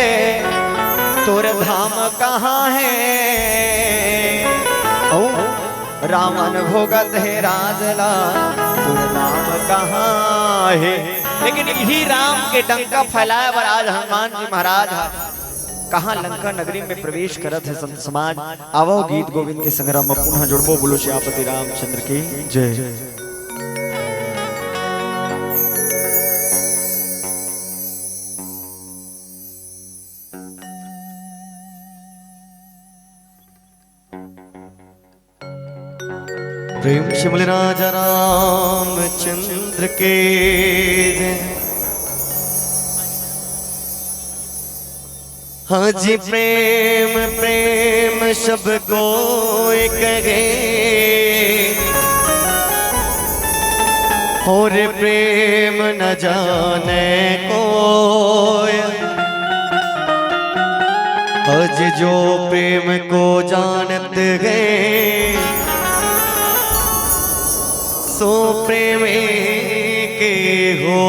तोर धाम कहाँ है, ओ रावण भोगत है राजला तोर नाम कहाँ है। लेकिन यही राम के डंका फैलाए बर आज हनुमान जी महाराज कहाँ लंका नगरी में प्रवेश करत है। संत समाज आवो गीत गोविंद के संग्राम में पुनः जुड़बो, बोलो श्यापति रामचंद्र की जय। प्रेम से बोले राजा रामचंद्र के जय। हाँ जी प्रेम प्रेम सबको कहे और प्रेम न जाने कोई, आज जो प्रेम को जानते हैं सो प्रेम के हो।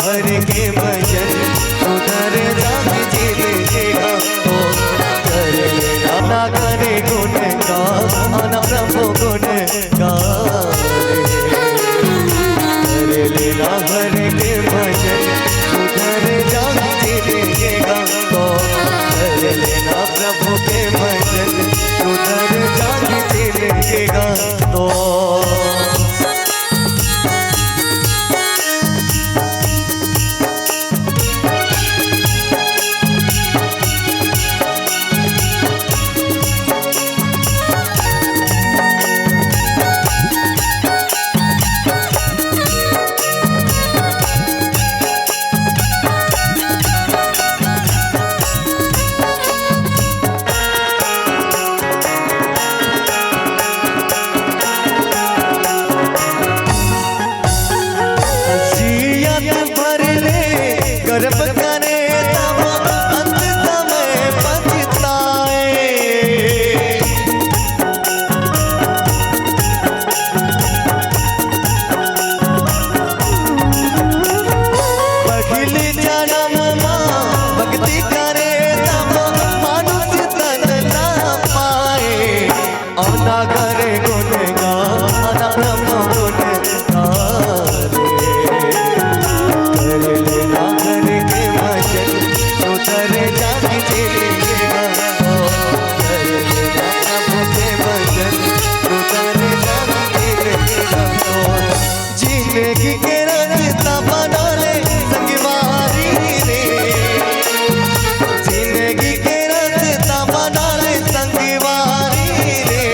हरि के भजन सुधर जाके जिलेगा तो कर लेना ना करे गुण गान प्रभु गुण कर लेना हरि के भजन सुधर जाके जिलेगा तो कर लेना प्रभु के भजन सुधर जाके जिलेगा तो गर्भ करे तब अंत समय पछताए पहले जन्म मां भक्ति करे तब मनुष्य तन ना पाए और ना करे गुण गान ब्रह्म गुण जिंदगी के रास्ता बना ले संगवारी रे जिंदगी के रास्ता बना ले संगवारी रे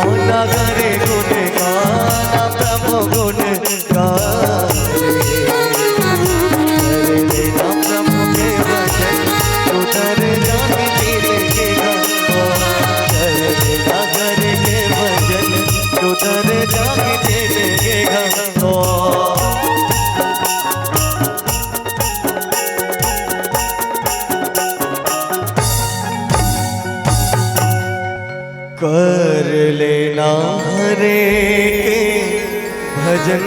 और ना करे गुण गान प्रभु गुण गान लेना प्रभु के भजन उधर जाके जिलेगा कर लेना हरि के भजन उधर जाके जिलेगा तो कर लेना हरे के भजन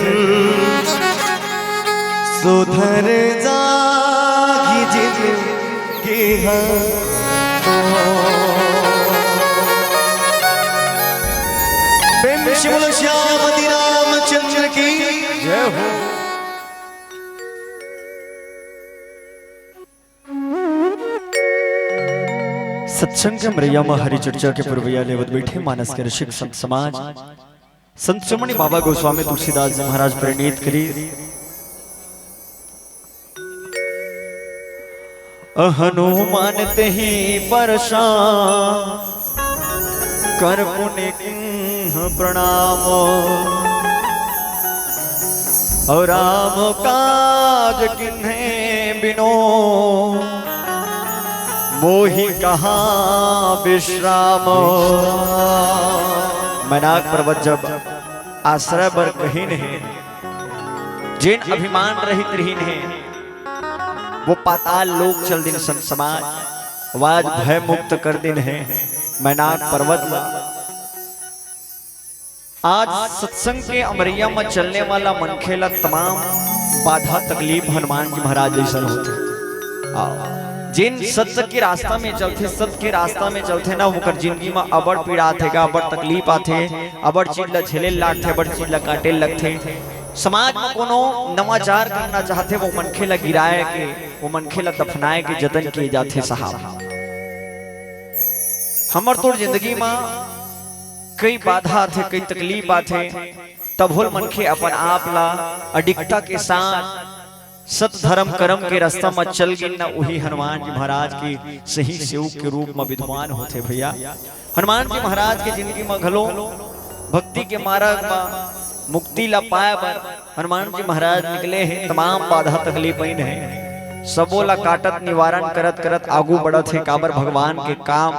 सुधर जागी जिंदगी प्रेम से बोलो श्यामति रामचंद्र की जय हो। सत्संग के मरैया में हरि चर्चा के पूर्वया लेवत बैठे मानस के ऋषिक संत समाज संत शिरोमणि बाबा गोस्वामी तुलसीदास जी महाराज प्रणीत करी हनुमान ते ही परशान कर पुण्य किन्ह प्रणाम और राम काज किन्हे बिनो मोहि कहा विश्राम। मैनाक पर्वत जब आश्रय बर कहीं नहीं जिन अभिमान रहित रहीन है वो पाताल लोक चल दिन संत समाज आवाज भय मुक्त कर दिन है मैनाक पर्वत में। आज सत्संग के अमरिया में चलने वाला मनखेला तमाम बाधा तकलीफ हनुमान जी महाराज जैसा होते जिन सत्य के रास्ता में चलते सत्य के रास्ता में चलते ना वो जिंदगी में अबड़ पीड़ा आते अबड़ तकलीफ आते अबड़ चीज ला झेले लागते अबड़ चीज ला काटे लगते समाज में कोनो नवाचार करना चाहते वो मनखे ला गिराए के वो मनखे ला दफनाए के जतन किए जाते साहब। हमर तो जिंदगी में कई बाधा थे कई तकलीफ आते तब होल मनखे अपन आप ला अडिकता के साथ सत धर्म कर्म के रास्ता में चल गई ना वही हनुमान जी महाराज की सही सेवक के रूप में विद्वान होते भैया। हनुमान जी महाराज के जिंदगी में घलो भक्ति के मार्ग में मुक्ति ला पाए बर हनुमान जी महाराज निकले हैं तमाम बाधा तकलीफ है सबो ला काटत निवारण करत करत आगू बढ़त है काबर भगवान के काम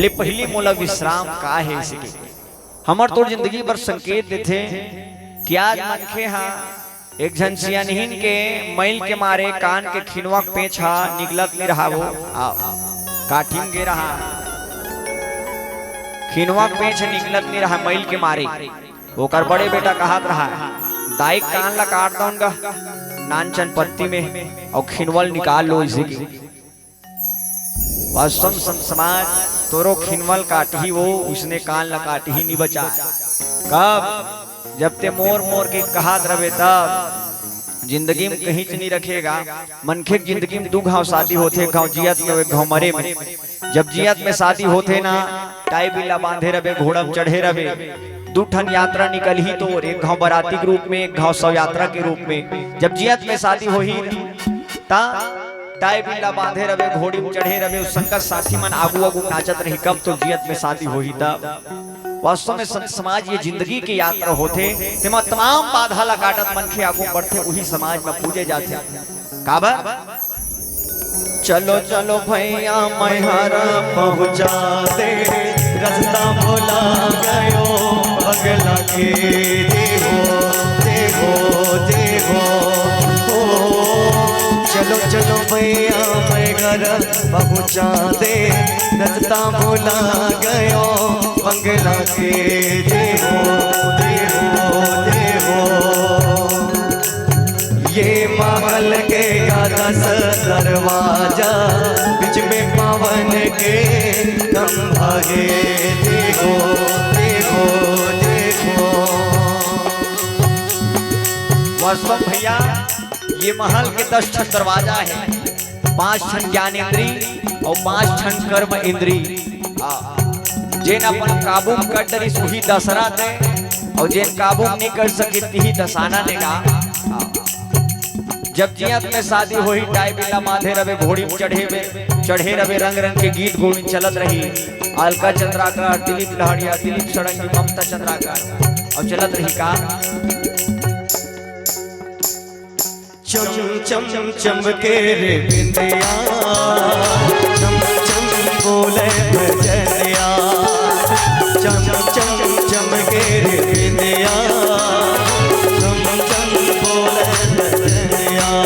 ले पहली मोला विश्राम का है इसके हमर तो जिंदगी भर संकेत देते कि आज मनखे हाँ एक झंसिया निहिन के मैल के मारे कान के खिनवा पेछा निकलत नहीं रहा वो काठिन गे रहा खिनवा पेछ निकलत नहीं रहा मैल के मारे ओकर बड़े बेटा कहत रहा दाई कान ला काट दो उनका नानचन पत्ती में और खिनवल निकाल लो इसी की। वास्तव में संत समाज तोरो खिनवल काट ही वो, उसने कान ला काट ही नहीं बचा। कब जब ते मोर मोर के कहा रवे तब जिंदगी में कहीं नहीं रखेगा। मनखे जिंदगी में दो घाव शादी होते, घाव जियत में घाव मरे में। जब जियत में शादी होते ना टाई बिल्ला बांधे रवे, घोड़ा चढ़े रवे, दो ठन यात्रा निकल ही तो एक घाव बराती के रूप में, एक घाव शव यात्रा के रूप में। जब जियत में शादी हो ही ता टाई बिल्ला बांधे रवे, घोड़ी में चढ़े रवे, उस संकट साथी मन आगू आगू नाचत रही। कब तो जियत में शादी हो ही तब। वास्तव में संत समाज ये जिंदगी की यात्रा होते, तेमा तमाम बाधा ला काटत मनखे आगू बढ़ते, वही समाज में पूजे जाते। काबा चलो चलो भैया मैहरा पहुँचा दे, रास्ता भोला गयो बगला के देहो देहो देहो। चलो चलो भैया मैहरा पहुँचा दे, रास्ता भोला गयो बगला के देहो देहो देहो। ये महल के का 10 दरवाजा, बीच में पवन के खंभागे देखो देखो देखो। वास्तव भैया ये महल के 10 ठन दरवाजा है, 5 ठन ज्ञानेंद्री और 5 ठन कर्म इंद्री। जेन अपन काबू कर डरी सुही दशरा दे, और जेन काबू नहीं कर सके ती दसाना देगा। जब जियत में शादी हो ही टाई बिल्ला बांधे रवे, घोड़ी चढ़े रवे, रंग रंग के गीत गोविंद चलत रही। अलका चंद्राकर, दिलीप लहड़िया, दिलीप सड़ंगी, ममता चंद्राकर और चलत रही का चम चम चमके रे बिंदिया, चम चम बोले भजनिया, चम चम चमके रे बिंदिया, चम चम बोले भजनिया।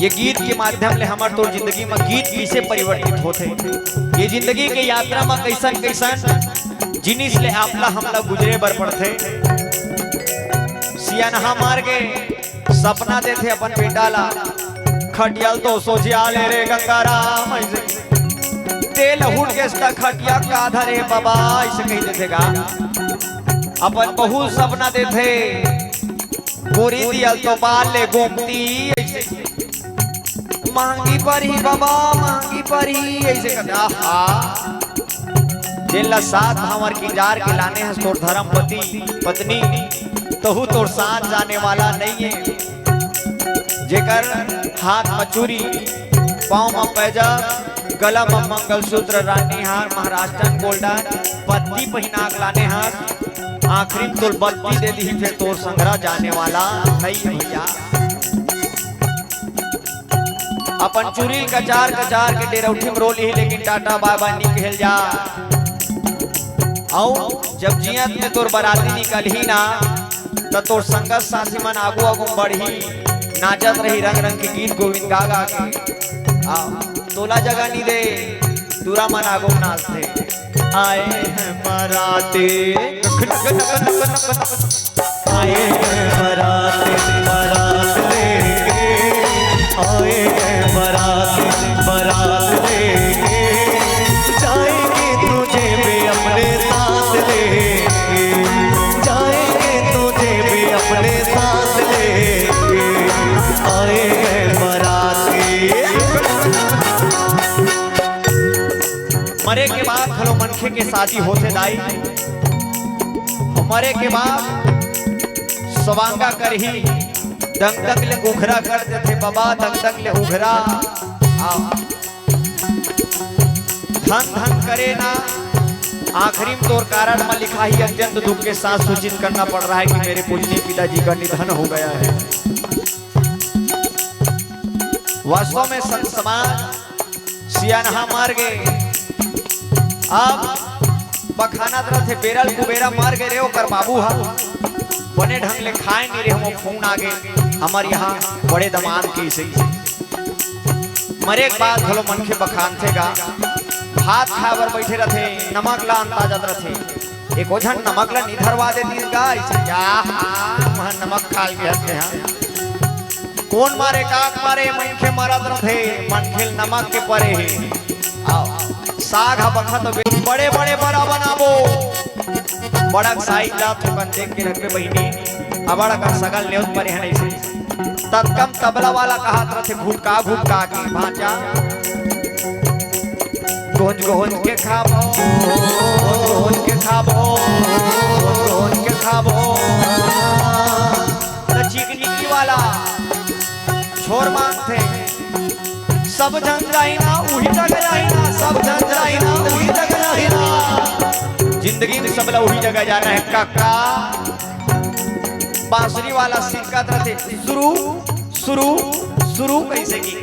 ये गीत के माध्यम ले हमार तो जिंदगी में गीत कैसे परिवर्तित होते, ये जिंदगी के यात्रा में कैसन कैसन जिनिस ले आपला हमला गुजरे बर पड़ते। सियानहा मार के सपना देते अपन बेटा ला, खटियाल तो सोचिया ले रे गंगाराम, ऐसे तेल हुट के खटिया का आधा रे बाबा, ऐसे कही देते का। अपन बहुत सपना देते, गोरी दियल तो बाल ले गोमती, ऐसे मांगी पर ही बाबा मांगी पर ही, ऐसे कहते। जिला साथ हमार की जार के लाने हैं तोर धर्म पत्नी, तहु तोर साथ जाने वाला नहीं है। जेकर हाथ में चूड़ी, पाँव में पैजा, गला में मंगलसूत्र, रानी हार, महाराष्ट्रन गोल्डन पत्ती पहिना लाने हाथ, आखिरी तोर बत्ती दे दी, फिर तोर संग्रह जाने वाला नहीं भैया। अपन चूरी कचार कचार के डेरौठी में रोली ही, लेकिन टाटा बाय बाय निकल जा। और जब जियत में तोर बराती निकल ही ना, तो तोर संगत साथी मन आगू आगू बढ़ी, नाचत रही, रंग रंग के गीत गोविंद गा गा के। तोला जगह नहीं दे, दूरा मन आगू नाचते। आए हैं बराती, आए हैं बराती, बारात लेके आए हैं बराती, बारात लेके जाएंगे तुझे भी अपने साथ लेके, जाएंगे तुझे भी अपने साथ लेके, आए हैं बराती। मरे के बाद खलो मनखे के शादी होते दाई, मरे के बाद सवांगा कर ही दंग दंग ले उघरा कर देते बाबा, दंग दंग ले उघरा। धन धन करे ना, आखिरी में तोर कारण में लिखा ही अत्यंत दुख के साथ सूचित करना पड़ रहा है कि मेरे पूजनीय पिताजी का निधन हो गया है। वास्तव में संत समाज सियानहा मार गए। अब बखाना तरह थे बेरल कुबेरा मार गए रे ओकर बाबू हा बने ढंग ले खाए नहीं रे, हम फोन आ गए हमार यहाँ बड़े दमान की से मरे के बाद भलो मन के बखान थे गा भात खाबर बैठे रथे, नमक ला अंताजत रथे, एक ओझन नमक ला निधरवा दे दी गा वहां नमक खाल के हथे हां कौन मारे काक मारे मन के मरद रथे, मन खेल नमक के परे है। आओ साग हा बखत बड़े बड़े बड़ा बनाबो बड़ा साइज ला थोकन देख के रखबे बहिनी अबड़ा का सगल नेउत परे है नहीं तत्कम तबला वाला कहात रथे घुटका घुटका के भांजा गोंज गोंज के खाबो गोंज के खाबो गोंज के खाबो त चिकनिकी वाला छोर मांगथे सब जन जाई ना उही जगह जाई ना, सब जन जाई ना उही जगह जाई ना। जिंदगी में सबला उही जगह जाना है काका। बांसुरी वाला सिक्का रहते शुरू शुरू शुरू कैसे की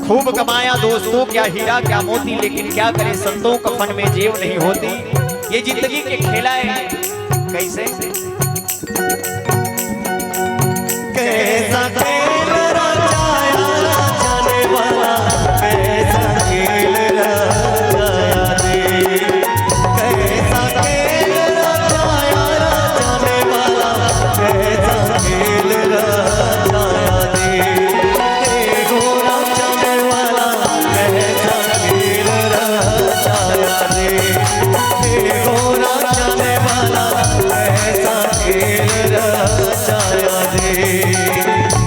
खूब कमाया दोस्तों क्या हीरा क्या मोती, लेकिन क्या करे संतों का फन में जेब नहीं होती। ये जिंदगी के खेला है कैसे कैसा खेल रचाया जाने वाला, कैसा खेल रचाया रे, कैसा खेल रचाया जाने वाला, कैसा खेल रचाया रे, गोरा जाने वाला, कैसा खेल रचाया रे, गोरा जाने वाला, कैसा खेल रचाया रे।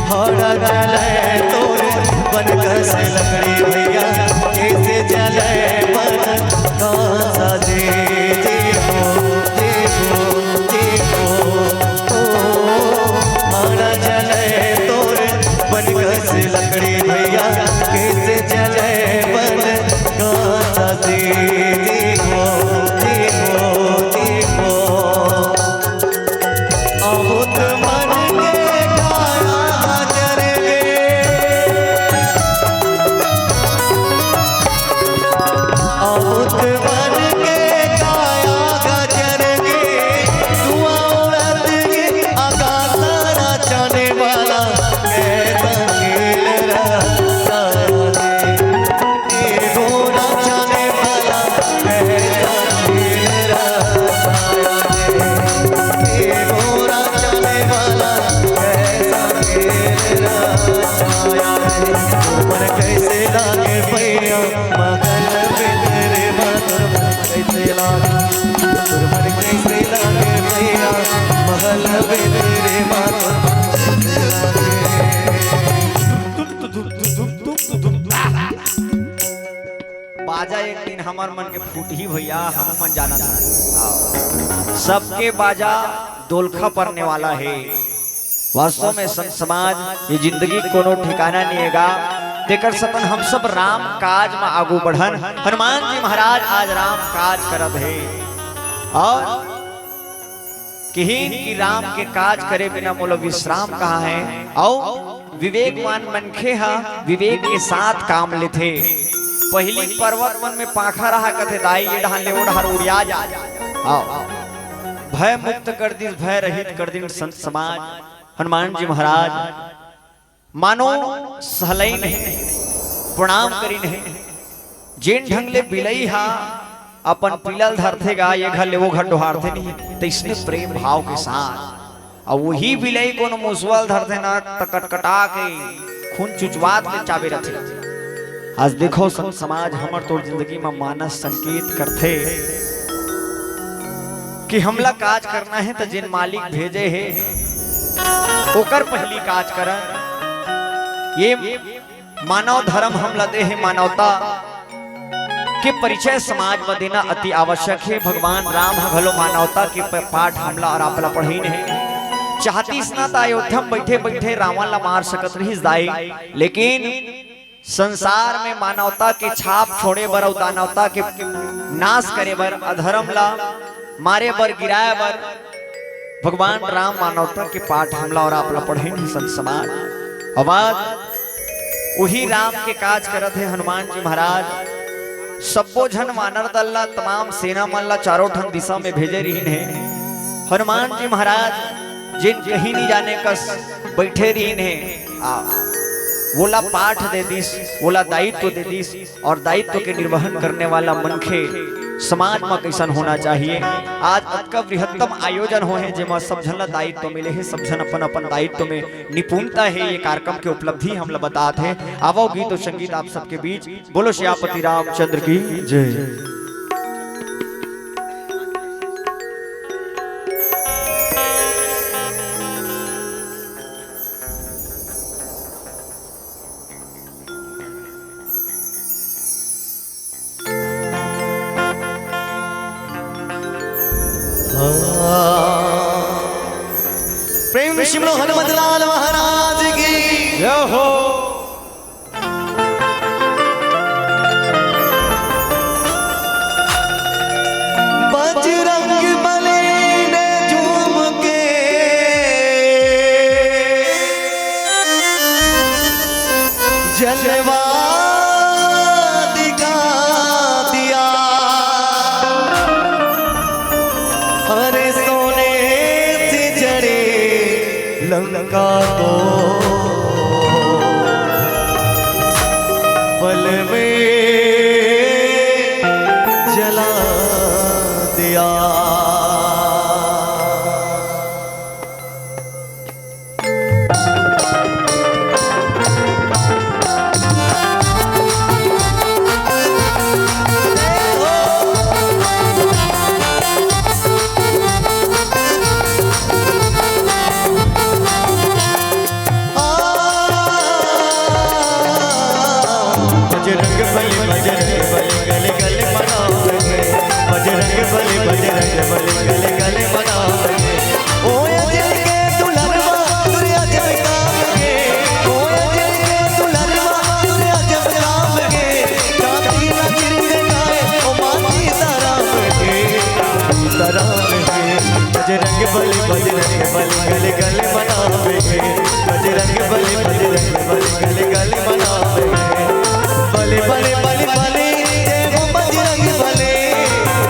हरा जले तोरे बन कस लकड़ी भैया, कैसे जले बन कांसा दे देखो देखो देखो हरा जले तोरे बन कस लकड़ी भैया, कैसे जले बन कांसा दे देखो देखो देखो अहोत मन के गाया जरगे अहोत मन के गाया गजरगे धुआं उड़त के आकाश नाचने वाला, कैसा खेल रहा रे, गोरा जाने वाला, कैसा खेल रहा रे, गोरा जाने वाला, कैसा खेल रचाया रे। मन कैसे लागे पैया महल बिदरे मन कैसे लागे, मन कैसे लागे पैया महल बिदरे मन कैसे लागे। बाजा एक दिन हमार मन के फूट ही भैया, हम मन जाना था सबके बाजा दोलखा पड़ने वाला है। वास्तव में संत समाज ये जिंदगी कोनो ठिकाना नहीं हैगा, तेकर सपन हम सब राम काज में आगू बढ़न। हनुमान जी महाराज आज राम काज करत है और कहीं कि राम के काज करे बिना मोलो विश्राम कहाँ है। और विवेकवान मनखे हा विवेक के साथ काम लेथे। पहली पर्वत वन में पाखा रहा कथे दाई ये ढाल ले ओ ढार उड़िया जा। आओ भय मुक्त कर दी, भय रहित कर दी संत समाज। हनुमान जी महाराज मानो सहलई नहीं, प्रणाम करी नहीं, जेन ढंग ले बिलई हा अपन पिलल धरथे गा ये घर ले वो घर डोहारथे नहीं, तो इसने प्रेम भाव के साथ और वही बिलई कोनो मुसवल धरथे ना टकटकटा के खून चुचवात के चाबे रथे। आज देखो संत समाज हमर तोर जिंदगी में मानस संकेत करथे कि हमला काज करना है तो जिन मालिक भेजे है ओकर पहली काज करन। ये मानव धर्म हम लदे है, मानवता के परिचय समाज में देना अति आवश्यक है। भगवान राम भलो मानवता के पाठ हमला और आपला पढ़ी नहीं चाहती स्नात अयोध्या में बैठे बैठे रावण ला मार सकत रही दाई, लेकिन संसार में मानवता के छाप छोड़े बर और दानवता के नाश करे बर, अधर्म ला मारे बर, गिराए बर भगवान राम मानवता के पाठ हमला और आपला पढ़े नहीं संत समाज। अब वही राम के काज करत है हनुमान जी महाराज। सबो झन वानर दल ला, तमाम सेना मन ला चारों ठन दिशा में भेजे रहीन है। हनुमान जी महाराज जिन कहीं नहीं जाने कस बैठे रहीन है, वोला पाठ दे दिस, वोला दायित्व दे दिस, और दायित्व के निर्वहन करने वाला मनखे समाज में कैसन होना चाहिए। आज अतका बृहत्तम आयोजन हो है जेमा सब झन ला दायित्व मिले है, सब झन अपन अपन दायित्व में निपुणता है। ये कार्यक्रम के उपलब्धि हम लोग बताते हैं। आवो गीत और संगीत आप सबके बीच। बोलो श्यापति रामचंद्र की जय। प्रेम शिमलो हनुमत लाल महाराज की जय हो। बजरंग बली ने झूम के जलवा दिखा दिया। अरे सोने से जड़े लंका को पल में जला दिया। बजरंग बली गले गले मनाओगे, बजरंग बली गले गले मनाओगे। ओ अजय के दुल्हनवा तुरे अजब काम के, ओ अजय के दुल्हनवा तुरे अजब काम के। चांदी ना चिरंगे गाए ओ मां सीताराम के, सीताराम के। बजरंग बली गले गले मनाओगे, बजरंग बली गले गले मनाओगे। बले बले बले बले जय हो बजरंग बले,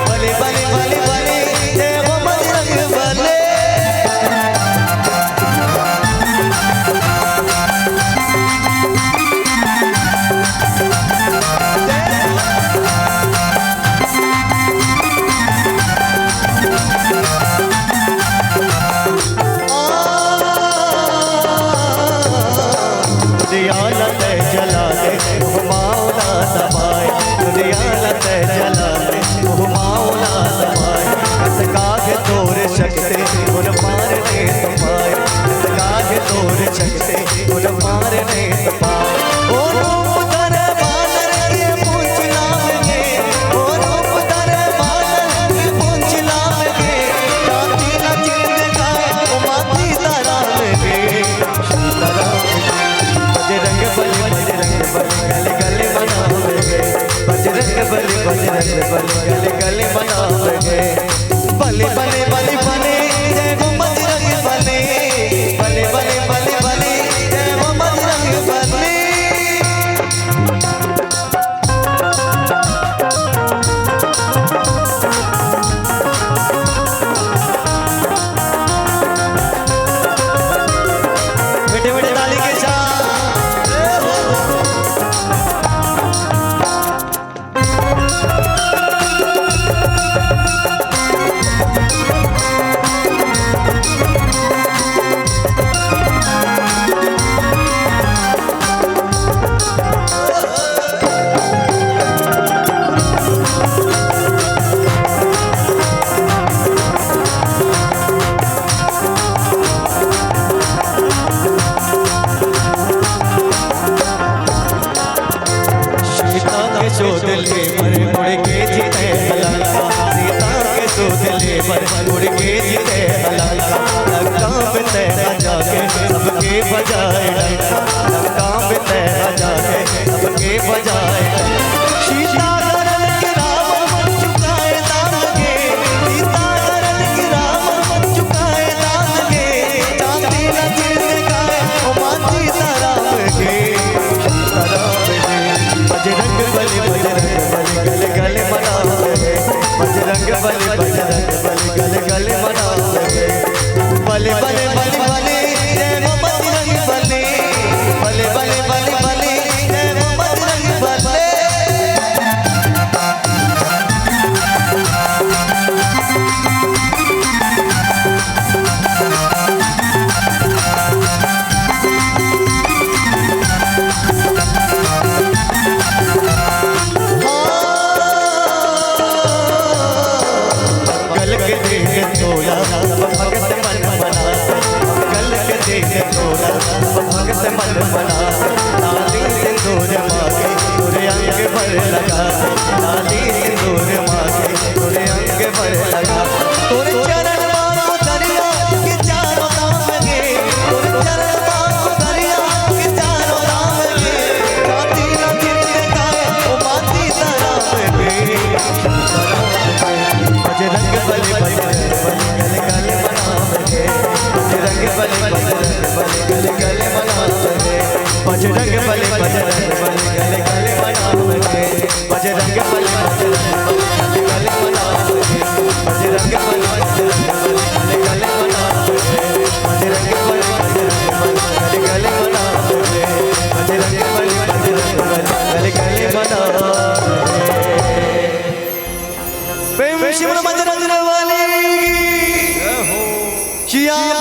बले बले बले बले जय हो बजरंग बले। जला दे मौला दबाए, जला दे मौला दबाए। कागे तोर सकते उन मारने तपाए, कागे तोर सकते उन मारने तपाए। ओ रूप धरे बानर के पूंछ लावे, ओ रूप धरे बानर के पूंछ लावे। चांदी ना चिरंगे गाए ओ मां सीताराम के, सीताराम के। बजरंग बली गले गले मनाओगे, बजरंग बली गले गले मनाओगे। बले बले बले बले जय हो बजरंग बले, बले बले बले बले जय हो बजरंग बले। मीठे मीठे ताली के साथ शोध ले पर उड़ के जीते लंका, सीता के शोध ले पर उड़ के जीते लंका। लंका में तेरा जाके सबके बजाए डंका, लंका में तेरा जाके बजरंग बली बजरंग बली गले गले मनावे बजरंग बली बजरंग बली गले गले मनावे बजरंग बली बजरंग बली गले गले मनावे बजरंग बली बजरंग बली गले गले मनावे बजरंग बली बजरंग बली गले गले मनावे बजरंग बली बजरंग बली गले गले मनावे बजरंग बली बजरंग बली गले गले मनावे प्रेम शिव बजरंग वाली श्याम